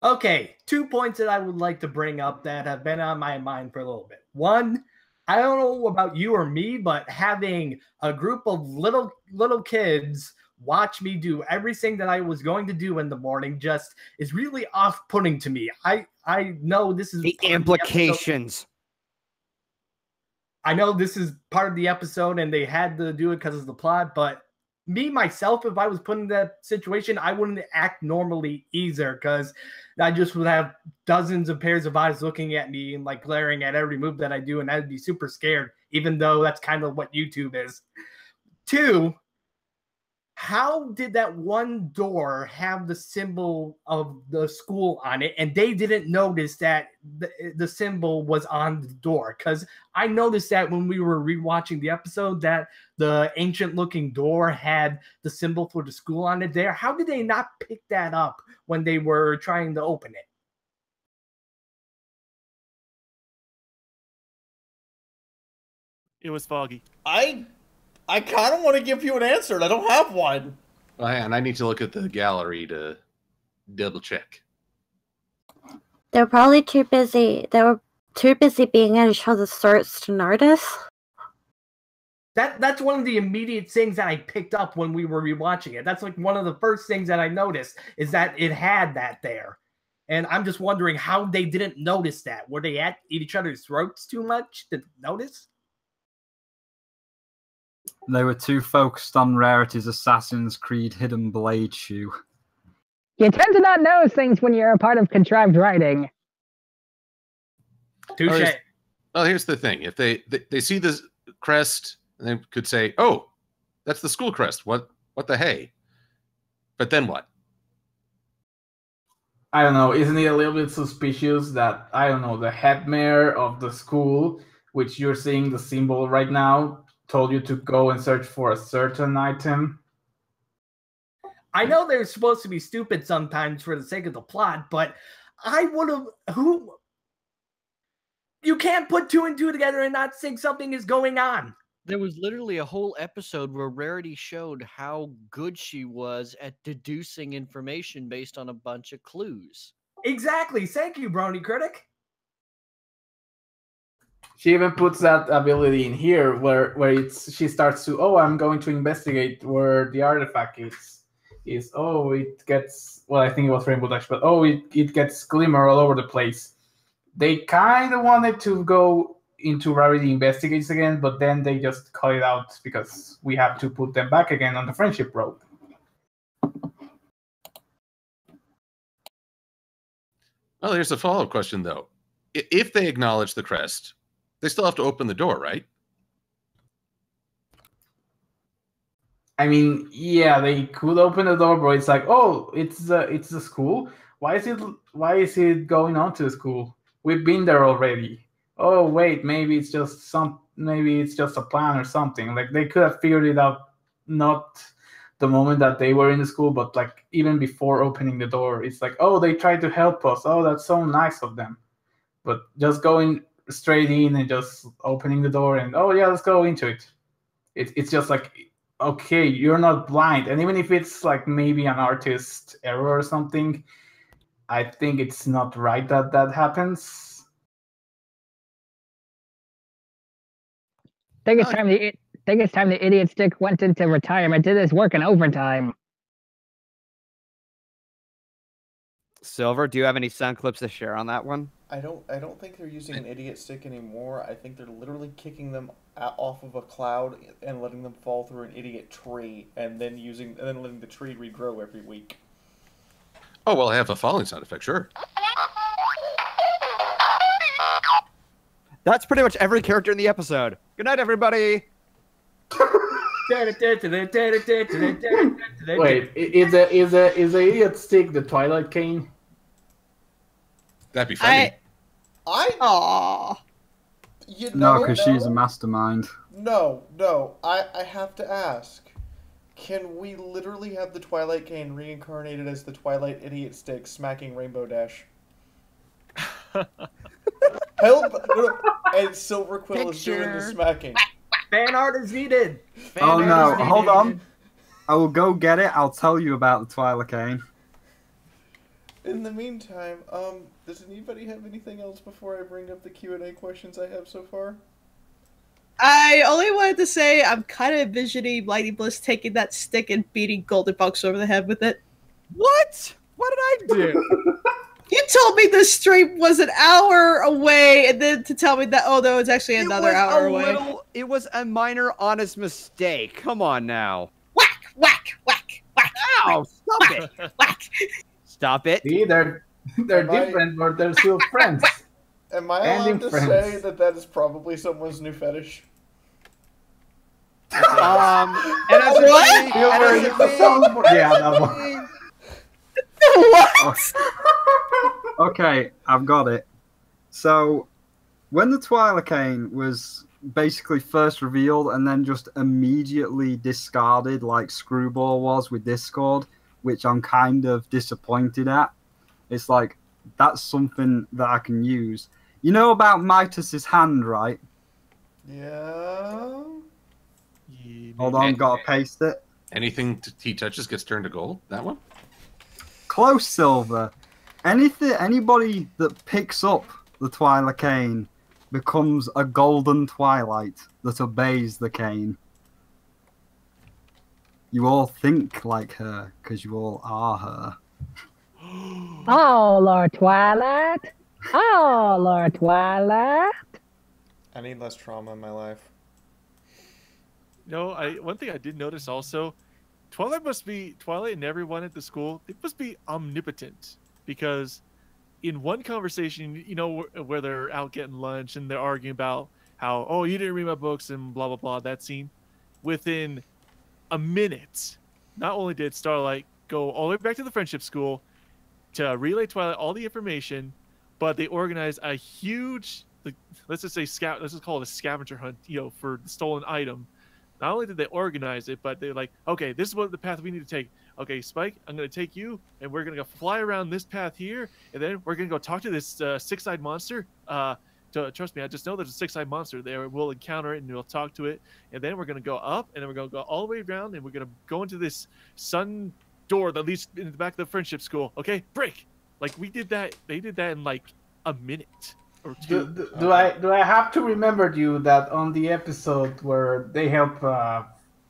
Okay, 2 points that I would like to bring up that have been on my mind for a little bit. One, I don't know about you or me, but having a group of little kids watch me do everything that I was going to do in the morning just is really off-putting to me. I know this is the implications. I know this is part of the episode and they had to do it because of the plot, but me, myself, if I was put in that situation, I wouldn't act normally either because I just would have dozens of pairs of eyes looking at me and like glaring at every move that I do, and I'd be super scared, even though that's kind of what YouTube is. Two, how did that one door have the symbol of the school on it, and they didn't notice that the symbol was on the door? Because I noticed that when we were rewatching the episode, that the ancient-looking door had the symbol for the school on it there. How did they not pick that up when they were trying to open it? It was foggy. I kind of want to give you an answer, and I don't have one. Well, and I need to look at the gallery to double check. They're probably too busy. They were too busy being at each other's throats to notice. That's one of the immediate things that I picked up when we were rewatching it. That's like one of the first things that I noticed is that it had that there. And I'm just wondering how they didn't notice that. Were they at each other's throats too much to notice? They were too focused on Rarity's Assassin's Creed Hidden Blade shoe. You tend to not notice things when you're a part of contrived writing. Touche. Well, here's the thing. If they see the crest, and they could say, oh, that's the school crest. What the hey? But then what? I don't know. Isn't it a little bit suspicious that, I don't know, the head mayor of the school, which you're seeing the symbol right now, told you to go and search for a certain item? I know they're supposed to be stupid sometimes for the sake of the plot, but I would have... You can't put two and two together and not think something is going on. There was literally a whole episode where Rarity showed how good she was at deducing information based on a bunch of clues. Exactly. Thank you, Brony Critic. She even puts that ability in here where she starts to, oh, I'm going to investigate where the artifact is. Oh, it gets, well, I think it was Rainbow Dash, but oh, it gets glimmer all over the place. They kind of wanted to go into Rarity Investigates again, but then they just cut it out because we have to put them back again on the friendship road. Well, here's a follow-up question, though. If they acknowledge the crest, they still have to open the door, right? I mean, yeah, they could open the door, but it's like, oh, it's the school. Why is it going on to the school? We've been there already. Oh wait, maybe it's just a plan or something. Like they could have figured it out, not the moment that they were in the school, but like even before opening the door. It's like, oh, they tried to help us. Oh, that's so nice of them. But just going straight in and just opening the door and oh yeah, let's go into it. It's just like, okay, you're not blind, and even if it's like maybe an artist error or something, I think it's not right that happens. I think it's time the idiot stick went into retirement. Did his work in overtime. Silver, do you have any sound clips to share on that one? I don't think they're using an idiot stick anymore. I think they're literally kicking them off of a cloud and letting them fall through an idiot tree, and then letting the tree regrow every week. Oh well, I have a falling sound effect, sure. That's pretty much every character in the episode. Good night, everybody. Wait, is the idiot stick the Twilight Cane? That'd be funny. Aww. You know, No, because she's a mastermind. No, I have to ask. Can we literally have the Twilight Cane reincarnated as the Twilight Idiot Stick smacking Rainbow Dash? Help! And Silver Quill is doing the smacking. Fan art is needed. Oh no, hold on. I will go get it. I'll tell you about the Twilight Cane. In the meantime, does anybody have anything else before I bring up the Q&A questions I have so far? I only wanted to say I'm kind of envisioning Mighty Bliss taking that stick and beating Golden Box over the head with it. What? What did I do? You told me the stream was an hour away, and then to tell me that, oh no, it's actually another hour away. It was a minor honest mistake. Come on now. Whack, whack, whack, whack. Ow, stop it. Whack. Stop it. See, they're different, but they're still friends. Am I allowed to say that is probably someone's new fetish? And as Yeah, that one. What? Okay, I've got it. So, when the Twilicane was basically first revealed and then just immediately discarded like Screwball was with Discord, which I'm kind of disappointed at. It's like, that's something that I can use. You know about Mitas's hand, right? Yeah. Hold on, gotta paste it. Anything he touches gets turned to gold. That one? Close, Silver. Anybody that picks up the Twilicane becomes a golden twilight that obeys the cane. You all think like her, because you all are her. Oh, Lord Twilight. Oh, Lord Twilight. I need less trauma in my life. No, one thing I did notice also, Twilight and everyone at the school, they must be omnipotent, because in one conversation, you know, where they're out getting lunch and they're arguing about how, oh, you didn't read my books and blah blah blah, that scene, within a minute, not only did Starlight go all the way back to the friendship school to relay Twilight all the information, but they organized a huge, let's just call it a scavenger hunt, you know, for the stolen item. Not only did they organize it, but they're like, okay, this is what the path we need to take. Okay, Spike, I'm going to take you, and we're going to go fly around this path here, and then we're going to go talk to this six-eyed monster. Trust me, I just know there's a six-eyed monster there. We'll encounter it, and we'll talk to it. And then we're going to go up, and then we're going to go all the way around, and we're going to go into this sun door that leads into the back of the friendship school. Okay, break. Like, we did that. They did that in, like, a minute. Do I have to remember you that on the episode where they help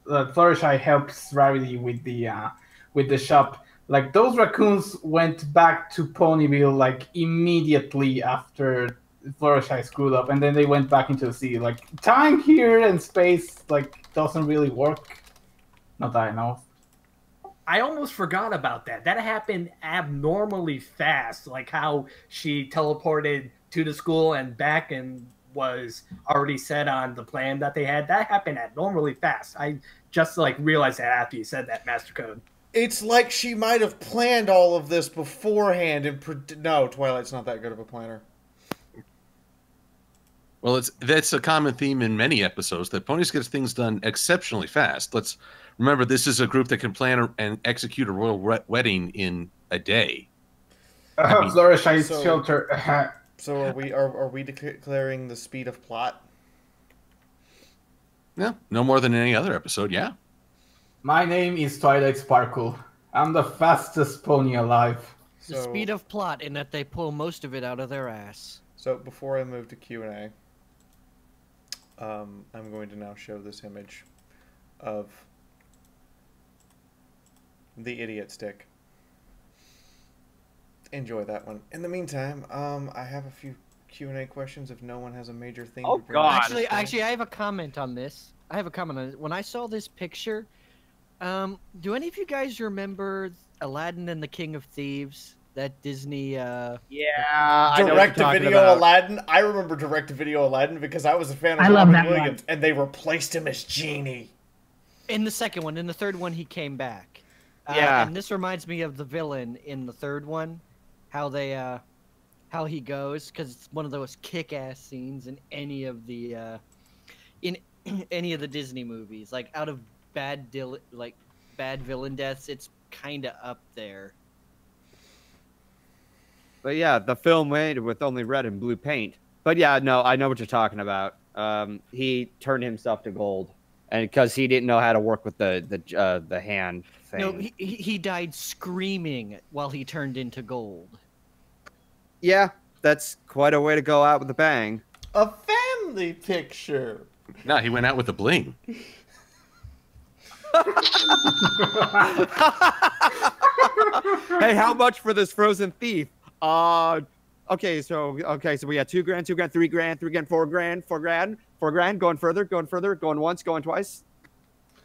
Fluttershy helps Rarity with the shop, like those raccoons went back to Ponyville like immediately after Fluttershy screwed up, and then they went back into the sea. Like time here and space like doesn't really work. Not that I know. I almost forgot about that. That happened abnormally fast, like how she teleported to the school and back and was already set on the plan that they had. That happened abnormally fast. I just like realized that after you said that, Master Code. It's like she might have planned all of this beforehand and no, Twilight's not that good of a planner. Well, that's a common theme in many episodes, that Ponies gets things done exceptionally fast. Let's remember, this is a group that can plan and execute a royal wedding in a day. Fluttershy's shelter. So are we declaring the speed of plot? Yeah, no more than any other episode, yeah. My name is Twilight Sparkle. I'm the fastest pony alive. The speed of plot in that they pull most of it out of their ass. So before I move to Q&A, I'm going to now show this image of the idiot stick. Enjoy that one. In the meantime, I have a few Q&A questions if no one has a major thing to bring up. Actually, I have a comment on this. When I saw this picture, do any of you guys remember Aladdin and the King of Thieves? That Disney, direct-to-video Aladdin. I remember direct-to-video Aladdin because I was a fan of Robin Williams, and they replaced him as Genie. In the second one, in the third one, he came back. And this reminds me of the villain in the third one, how he goes, because it's one of those kick-ass scenes in any of the Disney movies. Like out of bad villain deaths, it's kind of up there. But yeah, the film made with only red and blue paint. But yeah, no, I know what you're talking about. He turned himself to gold, and because he didn't know how to work with the hand thing. No, he died screaming while he turned into gold. Yeah, that's quite a way to go out with a bang. A family picture. No, he went out with a bling. Hey, how much for this frozen thief? Okay, so we had $2 grand, $2 grand, $3 grand, $3 grand, $4 grand, going further, going once, going twice.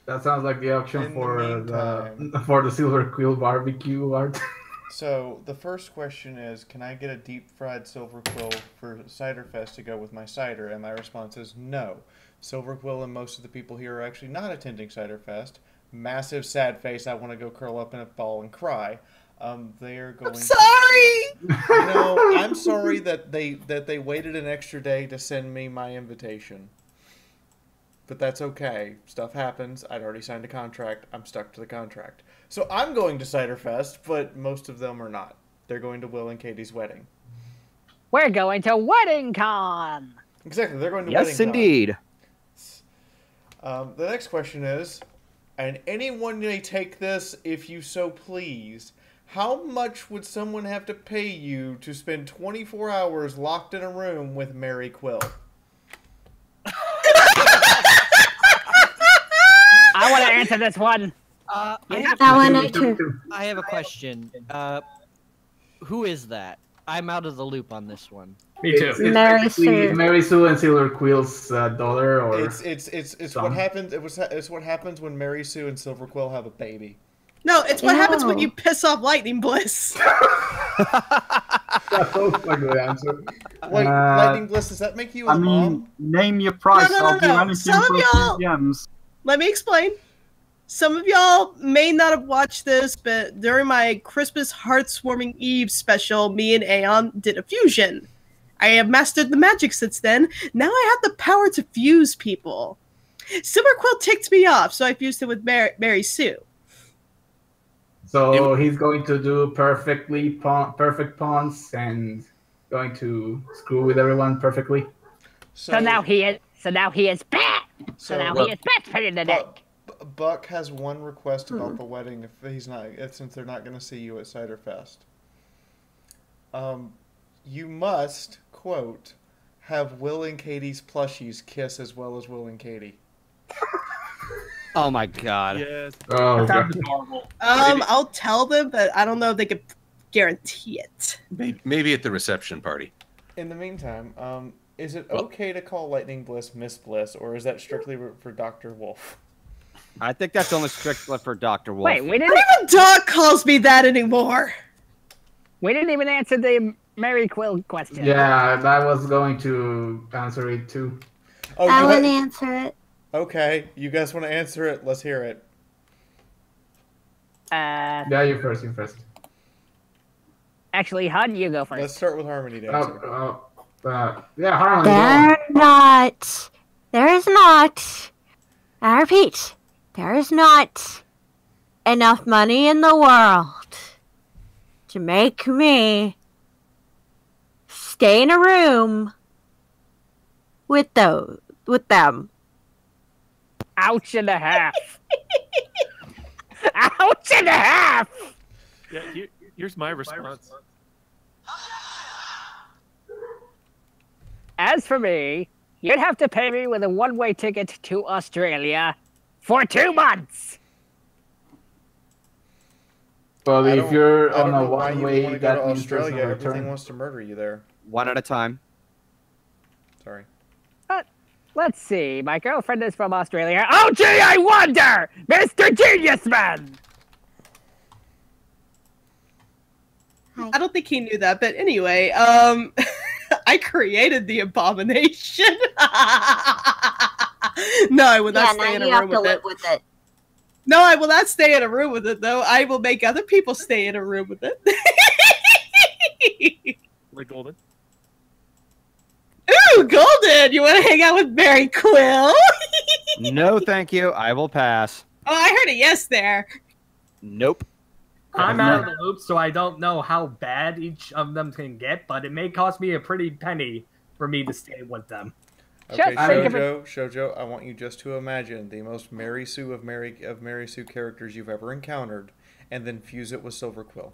That sounds like the auction for the Silver Quill barbecue art. So the first question is, can I get a deep fried silver quill for Cider Fest to go with my cider? And my response is no. Silver quill and most of the people here are actually not attending Cider Fest. Massive sad face. I want to go curl up in a ball and cry. They are going. I'm sorry. I'm sorry that they waited an extra day to send me my invitation. But that's okay. Stuff happens. I'd already signed a contract. I'm stuck to the contract. So I'm going to Cider Fest, but most of them are not. They're going to Will and Katie's wedding. We're going to Wedding Con. Exactly. They're going to Wedding Con. Yes, indeed. The next question is, and anyone may take this if you so please, how much would someone have to pay you to spend 24 hours locked in a room with Mary Quill? I want to answer this one. I have a question. Who is that? I'm out of the loop on this one. Me too. It's Mary Sue and Silver Quill's daughter, or it's what happens. It's what happens when Mary Sue and Silver Quill have a baby. No, it's what happens when you piss off Lightning Bliss. That's also a good answer. Wait, Lightning Bliss, does that make you a mom? Name your price. No. I'll do anything Some for of y'all. PMs. Let me explain. Some of y'all may not have watched this, but during my Christmas Heartswarming Eve special, me and Aeon did a fusion. I have mastered the magic since then. Now I have the power to fuse people. Silver Quill ticked me off, so I fused him with Mary Sue. So he's going to do perfect pawns and going to screw with everyone perfectly. So now he is back. So now he is back for the neck. Buck has one request about the wedding since they're not going to see you at Cider Fest. You must, quote, have Will and Katie's plushies kiss as well as Will and Katie. Oh my god. Yes. Oh, That's adorable. I'll tell them, but I don't know if they could guarantee it. Maybe at the reception party. In the meantime, is it okay to call Lightning Bliss Miss Bliss, or is that strictly for Dr. Wolf? I think that's only strictly for Dr. Wolf. Wait, we Not didn't. even Doc calls me that anymore. We didn't even answer the Mary Quill question. Yeah, I was going to answer it too. Oh, I want to answer it. Okay, you guys want to answer it? Let's hear it. Yeah, you first. Actually, Hud, you go first. Let's start with Harmony to answer. Yeah, Harmony. There is not. I repeat, there is not enough money in the world to make me stay in a room with them. Ouch and a half. Ouch and a half. Yeah, here's my response. As for me, you'd have to pay me with a one-way ticket to Australia for 2 months. But if you're on a why you one-way, want to go that to means there's Australia. no Everything return. wants to murder you there. One at a time. Sorry. Let's see. My girlfriend is from Australia. Oh, gee, I wonder! Mr. Genius Man! I don't think he knew that, but anyway, I created the abomination. No, I will not stay in a room with it. No, I will not stay in a room with it, though. I will make other people stay in a room with it. Like Golden. Ooh, Golden! You want to hang out with Mary Quill? No, thank you. I will pass. Oh, I heard a yes there. Nope. I'm out of the loop, so I don't know how bad each of them can get, but it may cost me a pretty penny for me to stay with them. Okay, Shoujo, I want you just to imagine the most Mary Sue of Mary Sue characters you've ever encountered, and then fuse it with Silver Quill.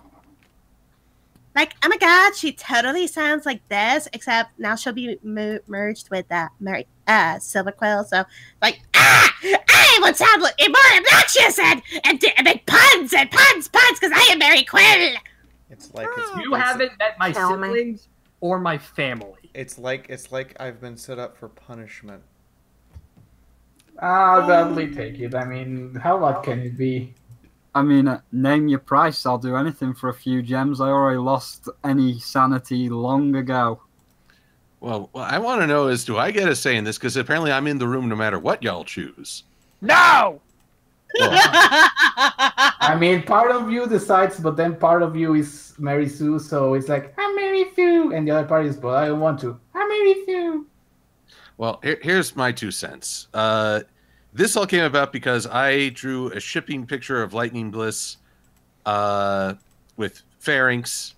Like, oh my god, she totally sounds like this, except now she'll be merged with Silver Quill, so, like, I would sound more obnoxious and make puns, because I am Mary Quill! It's like You haven't met my siblings or my family. It's like I've been set up for punishment. I'll gladly take it. I mean, how lucky can it be? I mean, name your price. I'll do anything for a few gems. I already lost any sanity long ago. Well, what I want to know is, do I get a say in this? Because apparently I'm in the room no matter what y'all choose. No! Well, I mean, part of you decides, but then part of you is Mary Sue, so it's like, I'm Mary Sue, and the other part is, but I don't want to. I'm Mary Sue. well, here's my 2 cents. This all came about because I drew a shipping picture of Lightning Bliss with Pharynx,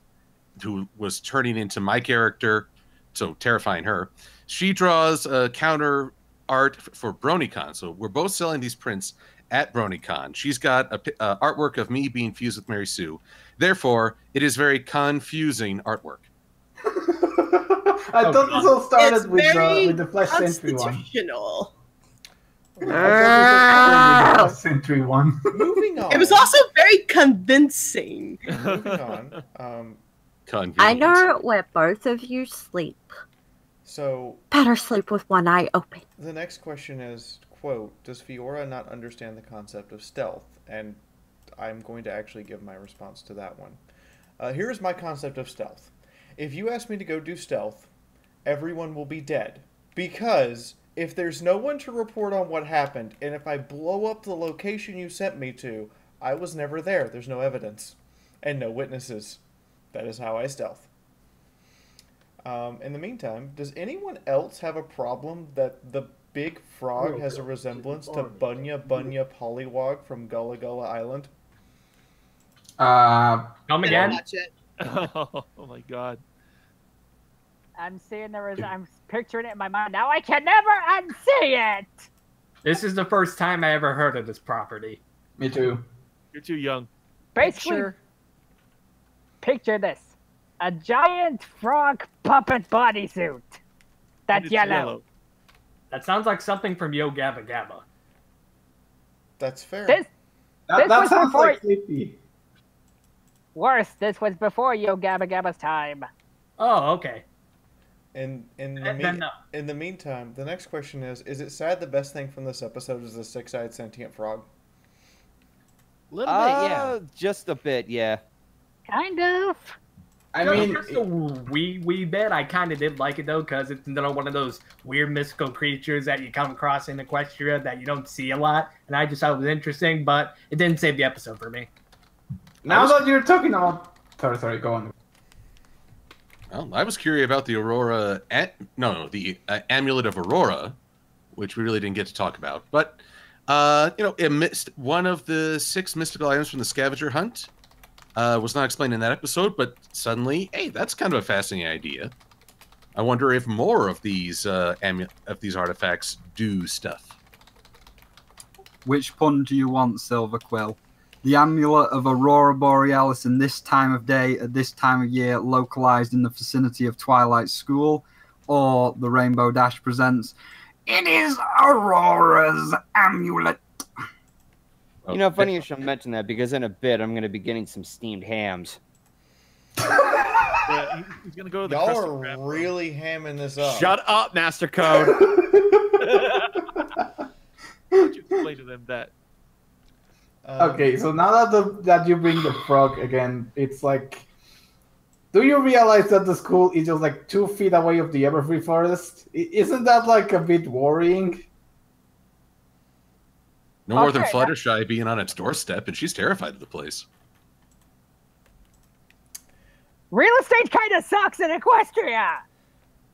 who was turning into my character, so terrifying her. She draws a counter art for BronyCon, so we're both selling these prints at BronyCon. She's got a artwork of me being fused with Mary Sue. Therefore, it is very confusing artwork. I thought this all started with the Flash Sentry one. Constitutional. Flash Sentry one. Moving on. It was also very convincing. Moving on. I know where both of you sleep. So better sleep with one eye open. The next question is, quote, does Fiaura not understand the concept of stealth? And I'm going to actually give my response to that one. Here's my concept of stealth. If you ask me to go do stealth, everyone will be dead. Because if there's no one to report on what happened, and if I blow up the location you sent me to, I was never there. There's no evidence. And no witnesses. That is how I stealth. In the meantime, does anyone else have a problem that the big frog has a resemblance to Bunya Bunya Pollywog from Gullah Gullah Island? Come again? Watch it. Oh my god. I'm seeing I'm picturing it in my mind now. I can never unsee it. This is the first time I ever heard of this property. Me too. You're too young. Basically, picture this. A giant frog puppet bodysuit. That's yellow. That sounds like something from Yo Gabba Gabba. That's fair. This That was sounds before... like Sleepy. Worse, this was before Yo Gabba Gabba's time. Oh, okay. In the meantime, the next question is it sad the best thing from this episode is the six-eyed sentient frog? A little bit, yeah. Just a bit, yeah. Kind of. I mean, just a wee bit. I kind of did like it though, because it's one of those weird mystical creatures that you come across in Equestria that you don't see a lot, and I just thought it was interesting, but it didn't save the episode for me. now that you're talking about, sorry, go on. Well, I was curious about the Aurora, the Amulet of Aurora, which we really didn't get to talk about. But, it missed one of the 6 mystical items from the scavenger hunt. Was not explained in that episode, but suddenly, hey, that's kind of a fascinating idea. I wonder if more of these artifacts do stuff. Which pun do you want, Silver Quill? The amulet of Aurora Borealis in this time of day, at this time of year, localized in the vicinity of Twilight School, or the Rainbow Dash presents, it is Aurora's amulet. You know, funny you should mention that, because in a bit I'm going to be getting some steamed hams. Yeah, he's going to go to the Y'all are really hamming this up. Shut up, Master Code! Why don't you explain to them that? Okay, so now that you bring the frog again, it's like, do you realize that the school is just like 2 feet away of the Everfree Forest? Isn't that like a bit worrying? No more than Fluttershy being on its doorstep, and she's terrified of the place. Real estate kind of sucks in Equestria!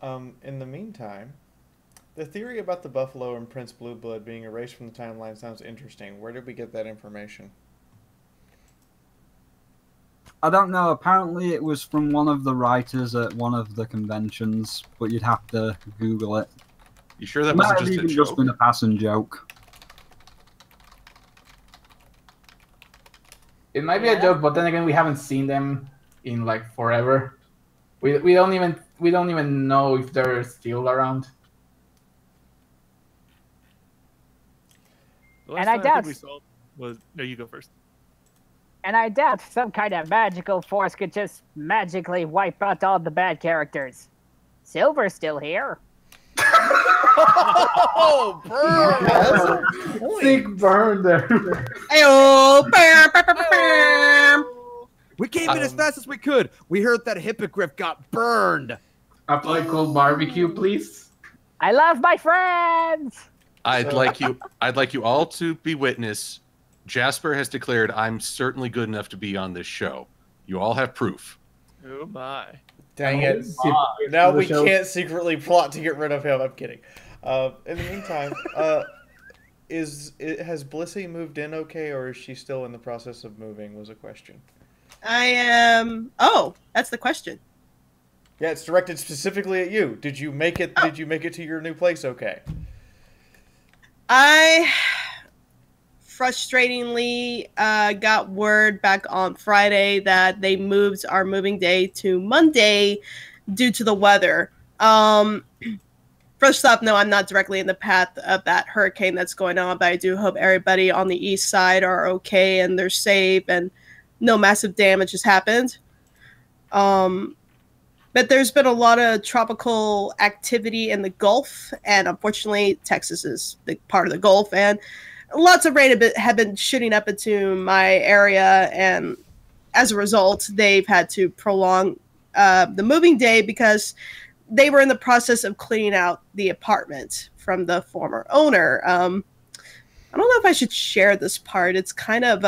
In the meantime, the theory about the buffalo and Prince Blueblood being erased from the timeline sounds interesting. Where did we get that information? I don't know. Apparently it was from one of the writers at one of the conventions, but you'd have to Google it. You sure that It wasn't might have just a even joke? just been a passing joke. It might be a joke, but then again, we haven't seen them in like forever. We don't even know if they're still around. The And last I time doubt- think we saw was no. You go first. And I doubt some kind of magical force could just magically wipe out all the bad characters. Silver's still here. Oh, burn! That's a point. Sick burn there. Ayo, We came in as fast as we could. We heard that Hippogriff got burned. Apply cold barbecue, please. I love my friends. I'd like you all to be witness. Jasper has declared I'm certainly good enough to be on this show. You all have proof. Oh my. Dang it. Now we can't secretly plot to get rid of him. I'm kidding. In the meantime, has Blissey moved in okay, or is she still in the process of moving, was a question. I am... Oh, that's the question. Yeah, it's directed specifically at you. Did you make it Did you make it to your new place okay? I frustratingly got word back on Friday that they moved our moving day to Monday due to the weather. First off, no, I'm not directly in the path of that hurricane that's going on, but I do hope everybody on the east side are okay and they're safe and no massive damage has happened. But there's been a lot of tropical activity in the Gulf, and unfortunately, Texas is the part of the Gulf, and lots of rain have been shooting up into my area, and as a result, they've had to prolong the moving day because they were in the process of cleaning out the apartment from the former owner. I don't know if I should share this part. It's kind of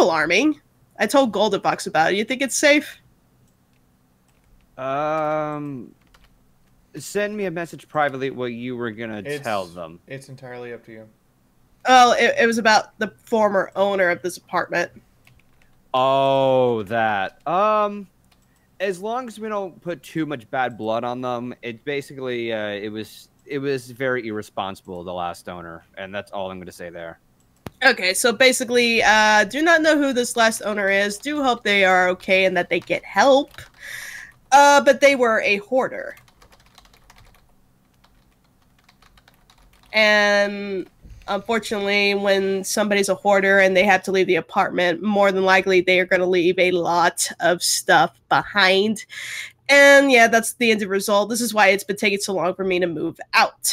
alarming. I told Golden Box about it. You think it's safe? Send me a message privately what you were gonna tell them. It's entirely up to you. Oh, it was about the former owner of this apartment. Oh, that. As long as we don't put too much bad blood on them, it basically it was very irresponsible, the last owner, and that's all I'm gonna say there. Okay, so basically, do not know who this last owner is. Do hope they are okay and that they get help. But they were a hoarder. And unfortunately, when somebody's a hoarder and they have to leave the apartment, more than likely they are going to leave a lot of stuff behind. And yeah, that's the end result. This is why it's been taking so long for me to move out.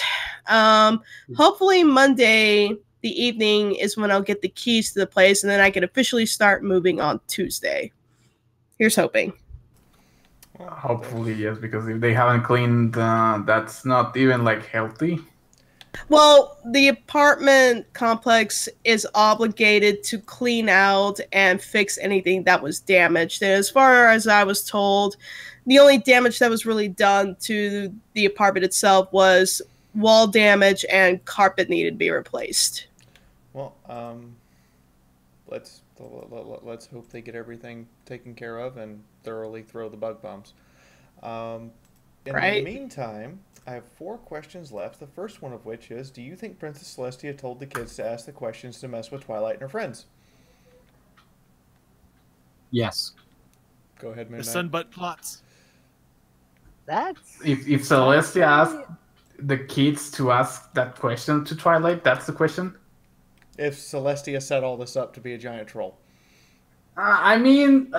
Hopefully Monday, the evening, is when I'll get the keys to the place, and then I can officially start moving on Tuesday. Here's hoping. Hopefully, yes, because if they haven't cleaned, that's not even like healthy. Well, the apartment complex is obligated to clean out and fix anything that was damaged. And as far as I was told, the only damage that was really done to the apartment itself was wall damage and carpet needed to be replaced. Well, let's hope they get everything taken care of and thoroughly throw the bug bombs. In the meantime, I have 4 questions left. The first one of which is, do you think Princess Celestia told the kids to ask the questions to mess with Twilight and her friends? Yes. Go ahead, Midnight. The Sunbutt plots. That's... If Celestia asked the kids to ask that question to Twilight, that's the question? If Celestia set all this up to be a giant troll. I mean,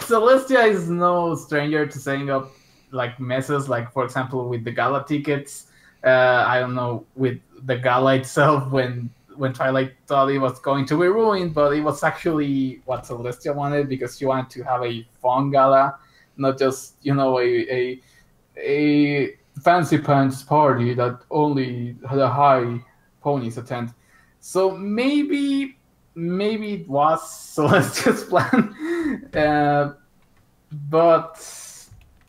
Celestia is no stranger to setting up like messes, like for example with the gala tickets. I don't know, with the gala itself, when Twilight thought it was going to be ruined, but it was actually what Celestia wanted, because she wanted to have a fun gala, not just, you know, a fancy pants party that only the high ponies attend. So maybe it was Celestia's plan, but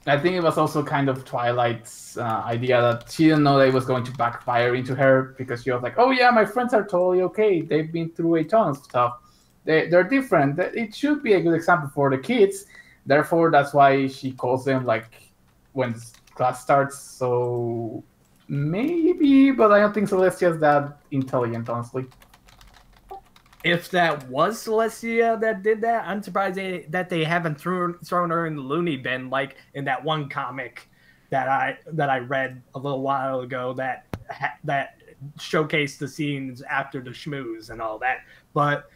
I think it was also kind of Twilight's idea that she didn't know that it was going to backfire into her, because she was like, oh yeah, my friends are totally okay. They've been through a ton of stuff. They're different. It should be a good example for the kids. Therefore, that's why she calls them like when class starts. So maybe, but I don't think Celestia's that intelligent, honestly. If that was Celestia that did that, I'm surprised that they haven't thrown her in the loony bin, like in that one comic that I read a little while ago that showcased the scenes after the schmooze and all that. But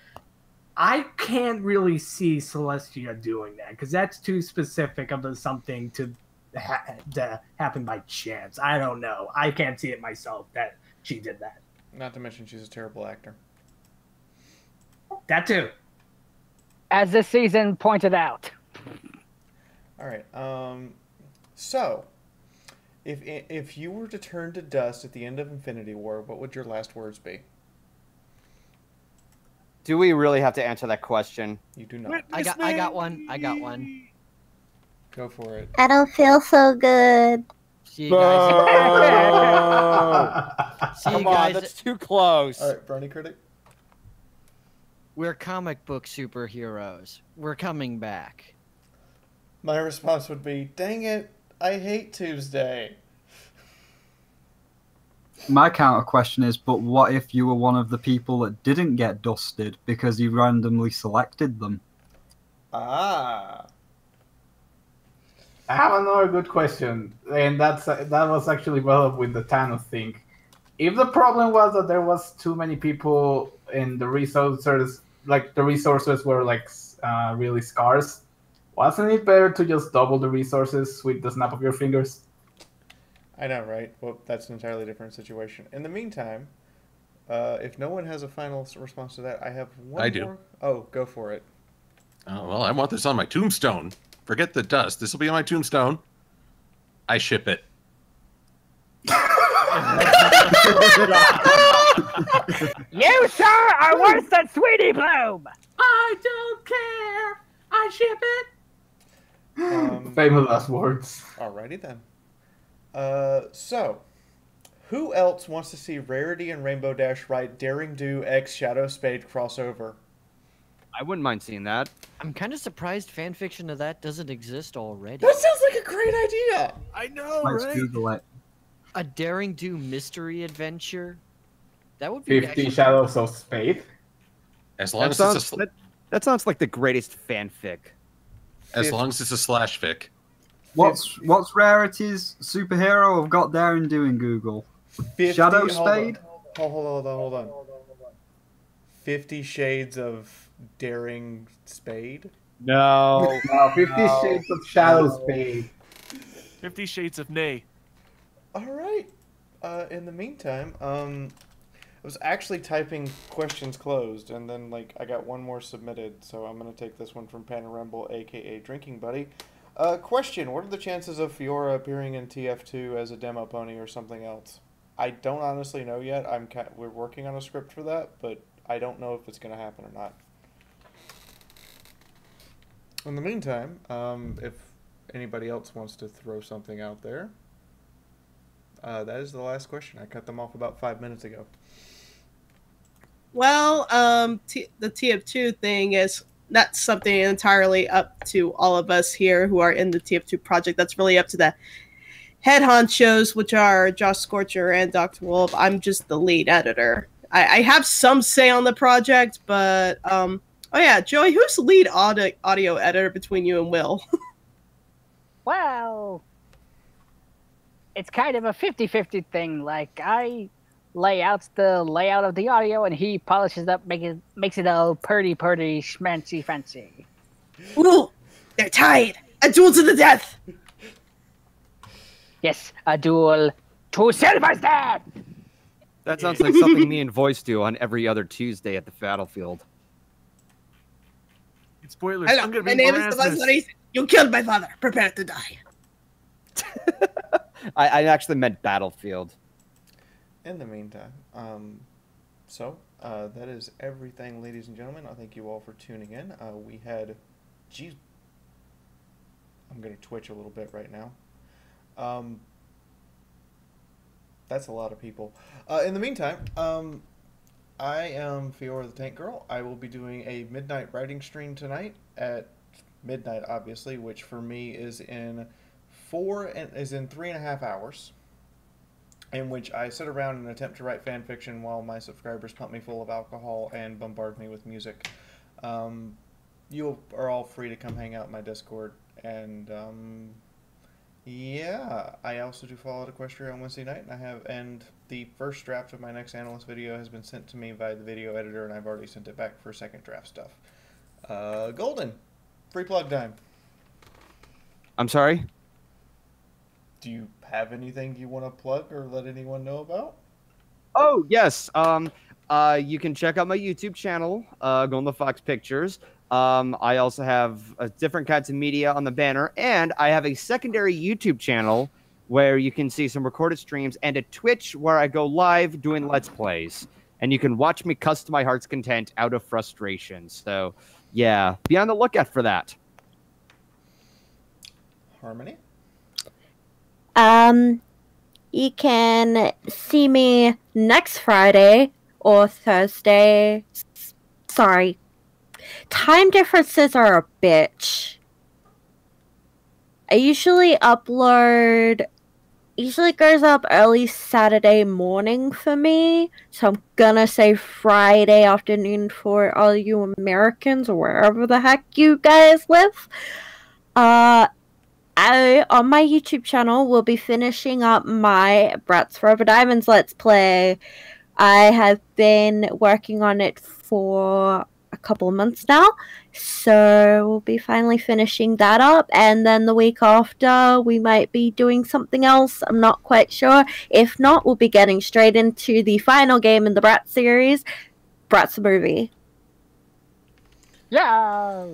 I can't really see Celestia doing that, because that's too specific of something to happened by chance. I don't know. I can't see it myself that she did that. Not to mention she's a terrible actor. That too. As this season pointed out. All right. So, if you were to turn to dust at the end of Infinity War, what would your last words be? Do we really have to answer that question? You do not. I got one. Go for it. I don't feel so good. See you guys. See you Come on, guys. that's too close. All right, Brony Critic. We're comic book superheroes. We're coming back. My response would be, dang it, I hate Tuesday. My counter question is, but what if you were one of the people that didn't get dusted because you randomly selected them? Ah. I have another good question, and that was actually brought up with the Thanos thing. If the problem was that there was too many people and the resources were like really scarce, wasn't it better to just double the resources with the snap of your fingers? I know, right? Well, that's an entirely different situation. In the meantime, if no one has a final response to that, I have one I more. do. Oh, go for it. Oh, well, I want this on my tombstone. Forget the dust. This will be on my tombstone. I ship it. You, sir, are worse than Sweetie Bloom. I don't care. I ship it. Famous last words. Alrighty then. So, who else wants to see Rarity and Rainbow Dash write Daring Do X Shadow Spade crossover? I wouldn't mind seeing that. I'm kind of surprised fanfiction of that doesn't exist already. That sounds like a great idea. I know, Let's right? Google it. A Daring Do mystery adventure. That would be 50 Shadows of Spade. As long That as sounds, that sounds like the greatest fanfic. as long as it's a slash fic. What's Rarity's superhero? I've got there and doing Google. 50, Shadow Spade? Hold on. 50 Shades of Daring Spade? No. No, 50 Shades of Shadow Spade. 50 Shades of Nay. All right. In the meantime, I was actually typing questions closed, and then I got one more submitted, so I'm gonna take this one from Panorumble, aka Drinking Buddy. Question: what are the chances of Fiaura appearing in TF2 as a demo pony or something else? I don't honestly know yet. We're working on a script for that, but I don't know if it's gonna happen or not. In the meantime, if anybody else wants to throw something out there, that is the last question. I cut them off about 5 minutes ago. Well, the TF2 thing is not something entirely up to all of us here who are in the TF2 project. That's really up to the head honchos, which are Josh Scorcher and Dr. Wolf. I'm just the lead editor. I have some say on the project, but oh yeah, Joey, who's the lead audio editor between you and Will? Well, it's kind of a 50-50 thing. Like, I lay out the layout of the audio, and he polishes up, makes it all pretty, schmancy, fancy. Ooh, they're tied. A duel to the death. Yes, a duel to Silver's death. That sounds like something me and Voice do on every other Tuesday at the battlefield. Spoilers. Hello, I'm gonna my be name is Erasmus. Delores. You killed my father. Prepare to die. I actually meant battlefield. In the meantime, that is everything, ladies and gentlemen. I thank you all for tuning in. We had, geez, I'm gonna twitch a little bit right now. That's a lot of people. In the meantime, I am Fiaura the Tank Girl. I will be doing a midnight writing stream tonight at midnight, obviously, which for me is in 3.5 hours, in which I sit around and attempt to write fan fiction while my subscribers pump me full of alcohol and bombard me with music. You are all free to come hang out in my Discord, and yeah, I also do follow at Equestria on Wednesday night, and the first draft of my next analyst video has been sent to me by the video editor, and I've already sent it back for second draft stuff. Golden, free plug time. I'm sorry? Do you have anything you want to plug or let anyone know about? Oh yes. You can check out my YouTube channel, Golden Fox Pictures. I also have different kinds of media on the banner, and I have a secondary YouTube channel where you can see some recorded streams and a Twitch where I go live doing Let's Plays. And you can watch me cuss to my heart's content out of frustration. So, yeah, be on the lookout for that. Harmony? You can see me next Friday or Thursday. Sorry. Time differences are a bitch. I usually goes up early Saturday morning for me, so I'm gonna say Friday afternoon for all you Americans or wherever the heck you guys live. I, on my YouTube channel, will be finishing up my Bratz Forever Diamonds Let's Play. I have been working on it for a couple of months now, so we'll be finally finishing that up, and then the week after we might be doing something else. I'm not quite sure. If not, we'll be getting straight into the final game in the Bratz series, Bratz the Movie. Yeah!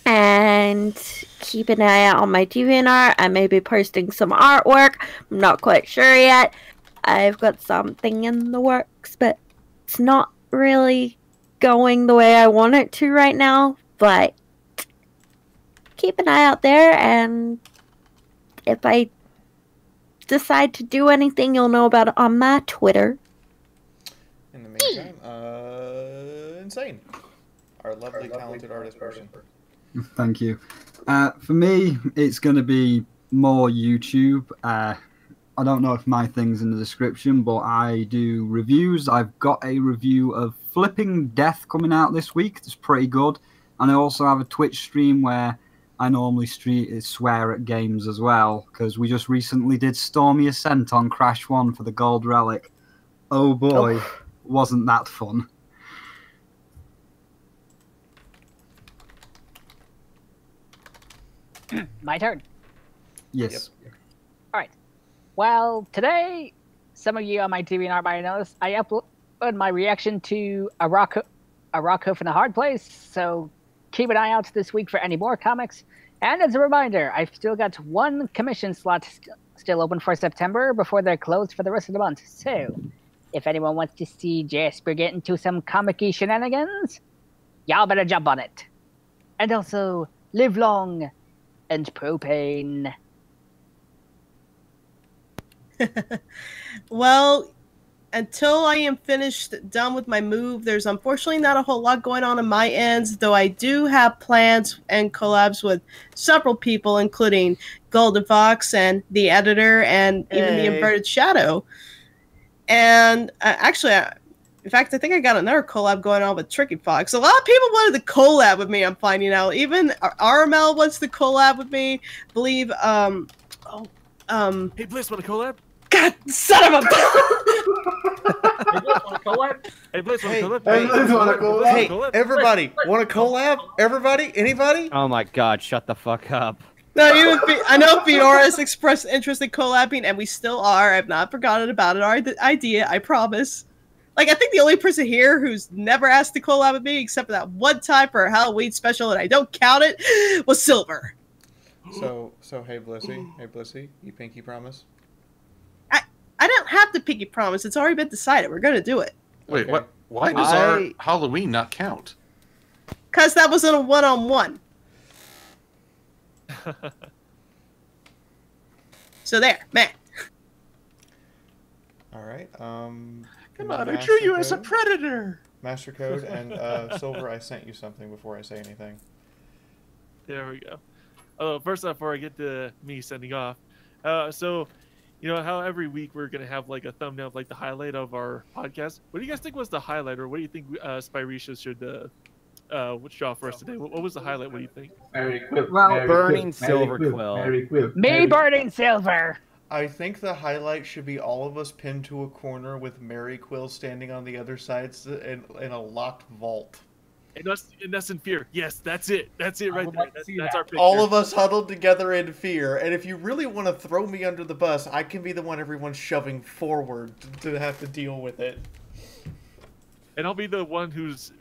And keep an eye out on my DeviantArt. I may be posting some artwork. I'm not quite sure yet. I've got something in the works, but it's not really going the way I want it to right now. But keep an eye out there, and if I decide to do anything, you'll know about it on my Twitter. In the meantime, Insane. Our lovely, talented artist person. Thank you. For me, it's going to be more YouTube. I don't know if my thing's in the description, but I do reviews. I've got a review of Flipping Death coming out this week. It's pretty good. And I also have a Twitch stream where I normally swear at games as well, because we just recently did Stormy Ascent on Crash 1 for the Gold Relic. Oh boy, wasn't that fun. My turn. Yes. Yep. Alright. Well, today, some of you on my DeviantArt might notice, I uploaded my reaction to a rock hoof in a hard place, so keep an eye out this week for any more comics. And as a reminder, I've still got one commission slot still open for September before they're closed for the rest of the month. So, if anyone wants to see Jasper get into some comic-y shenanigans, y'all better jump on it. And also, live long and propane. Well, until I am done with my move, there's unfortunately not a whole lot going on my ends, though I do have plans and collabs with several people, including Golden Fox and the editor and even the Inverted Shadow. And actually, in fact, I think I got another collab going on with Tricky Fox. A lot of people wanted to collab with me, I'm finding out. Even RML wants to collab with me. I believe, Hey, Bliss, want to collab? God, son of a... Hey, Bliss, want to collab? Hey, Bliss, want to collab? Hey, Bliss, want to collab? Hey, everybody, want to collab? Everybody? Anybody? Oh my god, shut the fuck up. No, I know Fiaura has expressed interest in collabing, and we still are. I've not forgotten about it. Our idea, I promise. Like, I think the only person here who's never asked to collab with me, except for that one time for a Halloween special, and I don't count it, was Silver. So hey Blissy, you pinky promise? I don't have to pinky promise. It's already been decided. We're gonna do it. Wait, Okay. what? Why does our Halloween not count? Because that wasn't a one-on-one. So there, man. All right. Come on, I drew you as a predator. Master Code and Silver, I sent you something before I say anything. There we go. Oh, first off, before I get to me sending off, so you know how every week we're gonna have like a thumbnail of like the highlight of our podcast. What do you guys think was the highlight, or what do you think Spirisha should draw for us today? What was the highlight? What do you think? Mary Quill. Well, Mary Burning Quill, Silver Mary Quill. Mary Quill. Me burning silver. I think the highlight should be all of us pinned to a corner with Mary Quill standing on the other sides in a locked vault. And that's in fear. Yes, that's it. That's it right there. That's our picture. All of us huddled together in fear. And if you really want to throw me under the bus, I can be the one everyone's shoving forward to have to deal with it. And I'll be the one who's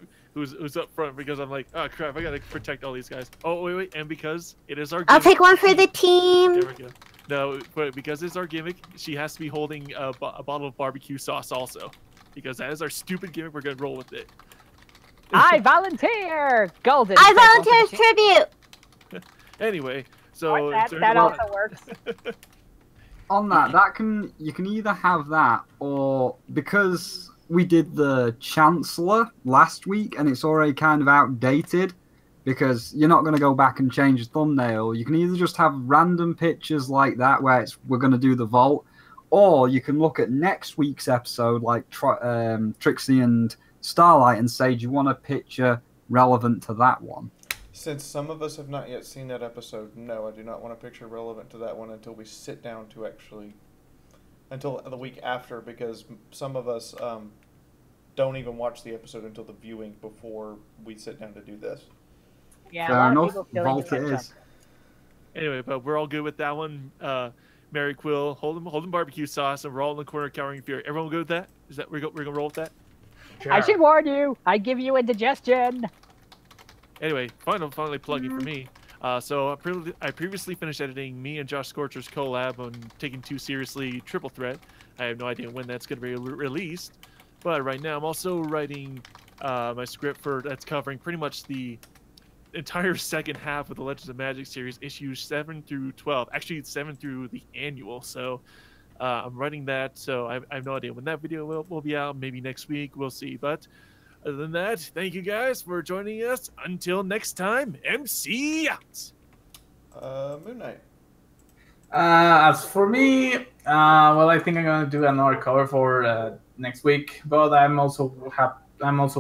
up front because I'm like, oh crap, I gotta protect all these guys. Oh wait, and because it is our gimmick, I'll take one for the team. There we go. No, but because it's our gimmick, she has to be holding a bottle of barbecue sauce also. Because that is our stupid gimmick, we're gonna roll with it. I volunteer! Golden. I volunteer tribute! Anyway, so... That also works. On that, you can either have that, or because we did the Chancellor last week and it's already kind of outdated, because you're not going to go back and change the thumbnail, you can either just have random pictures like that where we're going to do the vault, or you can look at next week's episode like Trixie and Starlight and say, do you want a picture relevant to that one? Since some of us have not yet seen that episode, no, I do not want a picture relevant to that one until we sit down to actually... Until the week after, because some of us don't even watch the episode until the viewing before we sit down to do this. Yeah, fair enough. Vault it is. Anyway, but we're all good with that one. Mary Quill, holding barbecue sauce, and we're all in the corner cowering in fear. Everyone good with that? Is that we're gonna roll with that? Sure. I should warn you. I give you indigestion. Anyway, finally plugging for me. So I previously finished editing me and Josh Scorcher's collab on Taking Too Seriously Triple Threat. I have no idea when that's going to be released, but right now I'm also writing my script that's covering pretty much the entire second half of the Legends of Magic series, issues 7 through 12. Actually, it's 7 through the annual. So I'm writing that. So I have no idea when that video will be out. Maybe next week. We'll see. But other than that, thank you guys for joining us. Until next time, MC out. Moon Knight. As for me, well, I think I'm gonna do another cover for next week. But I'm also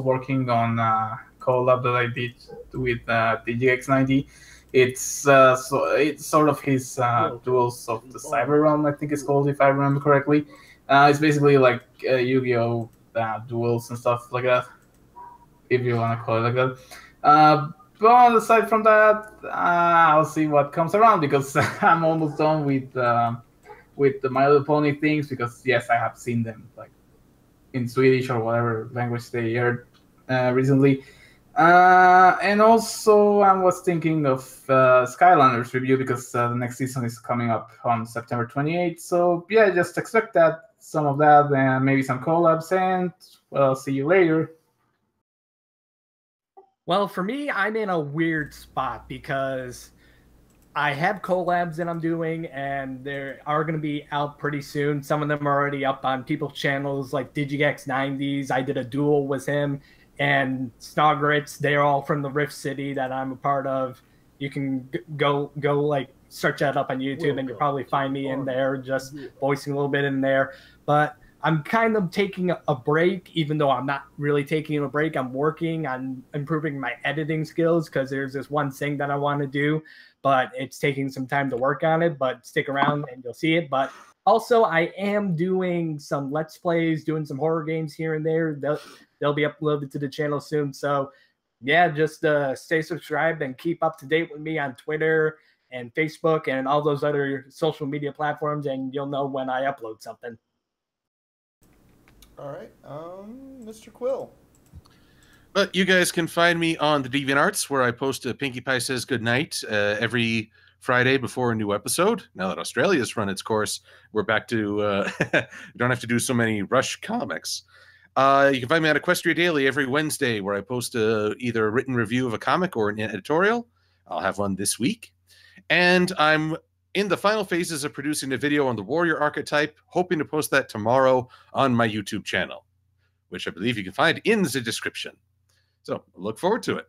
working on a collab that I did with DGX90. It's sort of his Duels of the Cyber Realm, I think it's called, if I remember correctly. It's basically like Yu-Gi-Oh! Duels and stuff like that, if you want to call it like that. But aside from that, I'll see what comes around, because I'm almost done with the My Little Pony things, because yes, I have seen them like in Swedish or whatever language they heard recently. And also I was thinking of Skylanders review, because the next season is coming up on September 28th. So yeah, just expect that, some of that, and maybe some collabs, and well, see you later. Well, for me, I'm in a weird spot because I have collabs that I'm doing, and they are going to be out pretty soon. Some of them are already up on people's channels, like DigiX90s. I did a duel with him, and Snogritz. They're all from the Rift City that I'm a part of. You can go like search that up on YouTube, and you'll probably find me in there, just voicing a little bit in there. But I'm kind of taking a break, even though I'm not really taking a break. I'm working on improving my editing skills, because there's this one thing that I want to do, but it's taking some time to work on it. But stick around and you'll see it. But also, I am doing some Let's Plays, doing some horror games here and there. They'll be uploaded to the channel soon. So yeah, just stay subscribed and keep up to date with me on Twitter and Facebook and all those other social media platforms, and you'll know when I upload something. All right, Mr. Quill. But you guys can find me on the DeviantArts, where I post a Pinkie Pie Says Goodnight every Friday before a new episode. Now that Australia's run its course, we're back to we don't have to do so many rush comics. You can find me on Equestria Daily every Wednesday, where I post either a written review of a comic or an editorial. I'll have one this week. And I'm in the final phases of producing a video on the warrior archetype, hoping to post that tomorrow on my YouTube channel, which I believe you can find in the description. So look forward to it.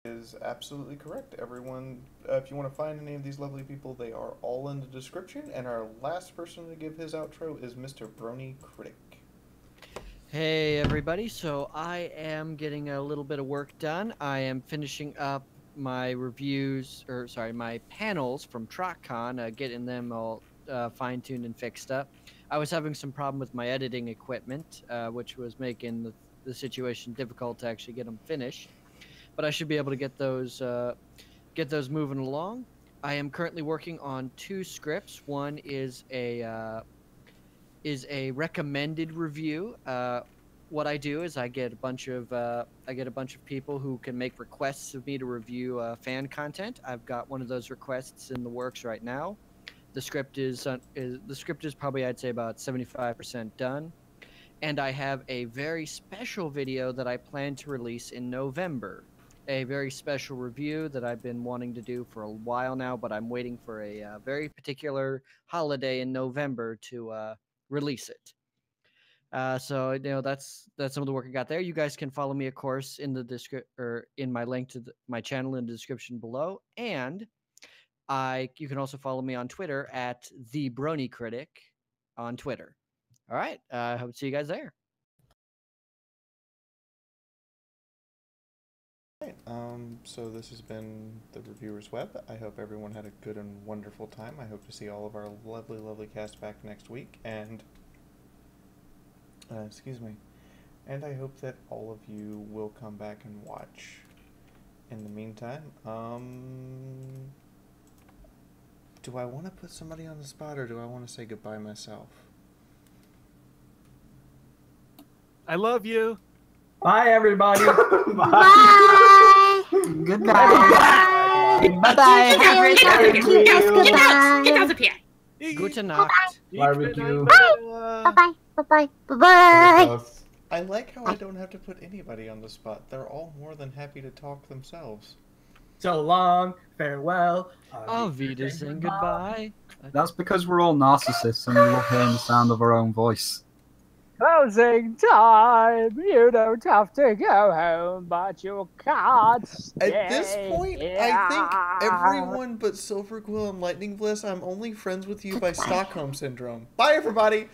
Is absolutely correct. Everyone, if you want to find any of these lovely people, they are all in the description. And our last person to give his outro is Mr. Brony Critic. Hey everybody, so I am getting a little bit of work done. I am finishing up my reviews, or sorry, my panels from TrotCon, getting them all fine-tuned and fixed up. I was having some problem with my editing equipment, which was making the situation difficult to actually get them finished. But I should be able to get those moving along. I am currently working on 2 scripts. One is a recommended review. What I do is I get a bunch of people who can make requests of me to review fan content. I've got one of those requests in the works right now. The script is probably, I'd say, about 75% done, and I have a very special video that I plan to release in November. A very special review that I've been wanting to do for a while now, but I'm waiting for a very particular holiday in November to release it. So that's some of the work I got there. You guys can follow me, of course, in the in my link to my channel in the description below, and you can also follow me on Twitter at @TheBronyCritic on Twitter. All right, I hope to see you guys there. Right, so this has been the Reviewer's Web. I hope everyone had a good and wonderful time. I hope to see all of our lovely, lovely cast back next week, and excuse me. And I hope that all of you will come back and watch. In the meantime, do I want to put somebody on the spot, or do I want to say goodbye myself? I love you. Bye, everybody. Bye. Goodbye. Bye. Gute Nacht. Barbecue. Bye. Bye. Bye. I like how I don't have to put anybody on the spot. They're all more than happy to talk themselves. So long, farewell. Auf Wiedersehen, goodbye. That's because we're all narcissists and we love hearing the sound of our own voice. Closing time. You don't have to go home, but you can't stay. At this point, I think everyone but Silver Quill and Lightning Bliss, I'm only friends with you by Stockholm Syndrome. Bye, everybody!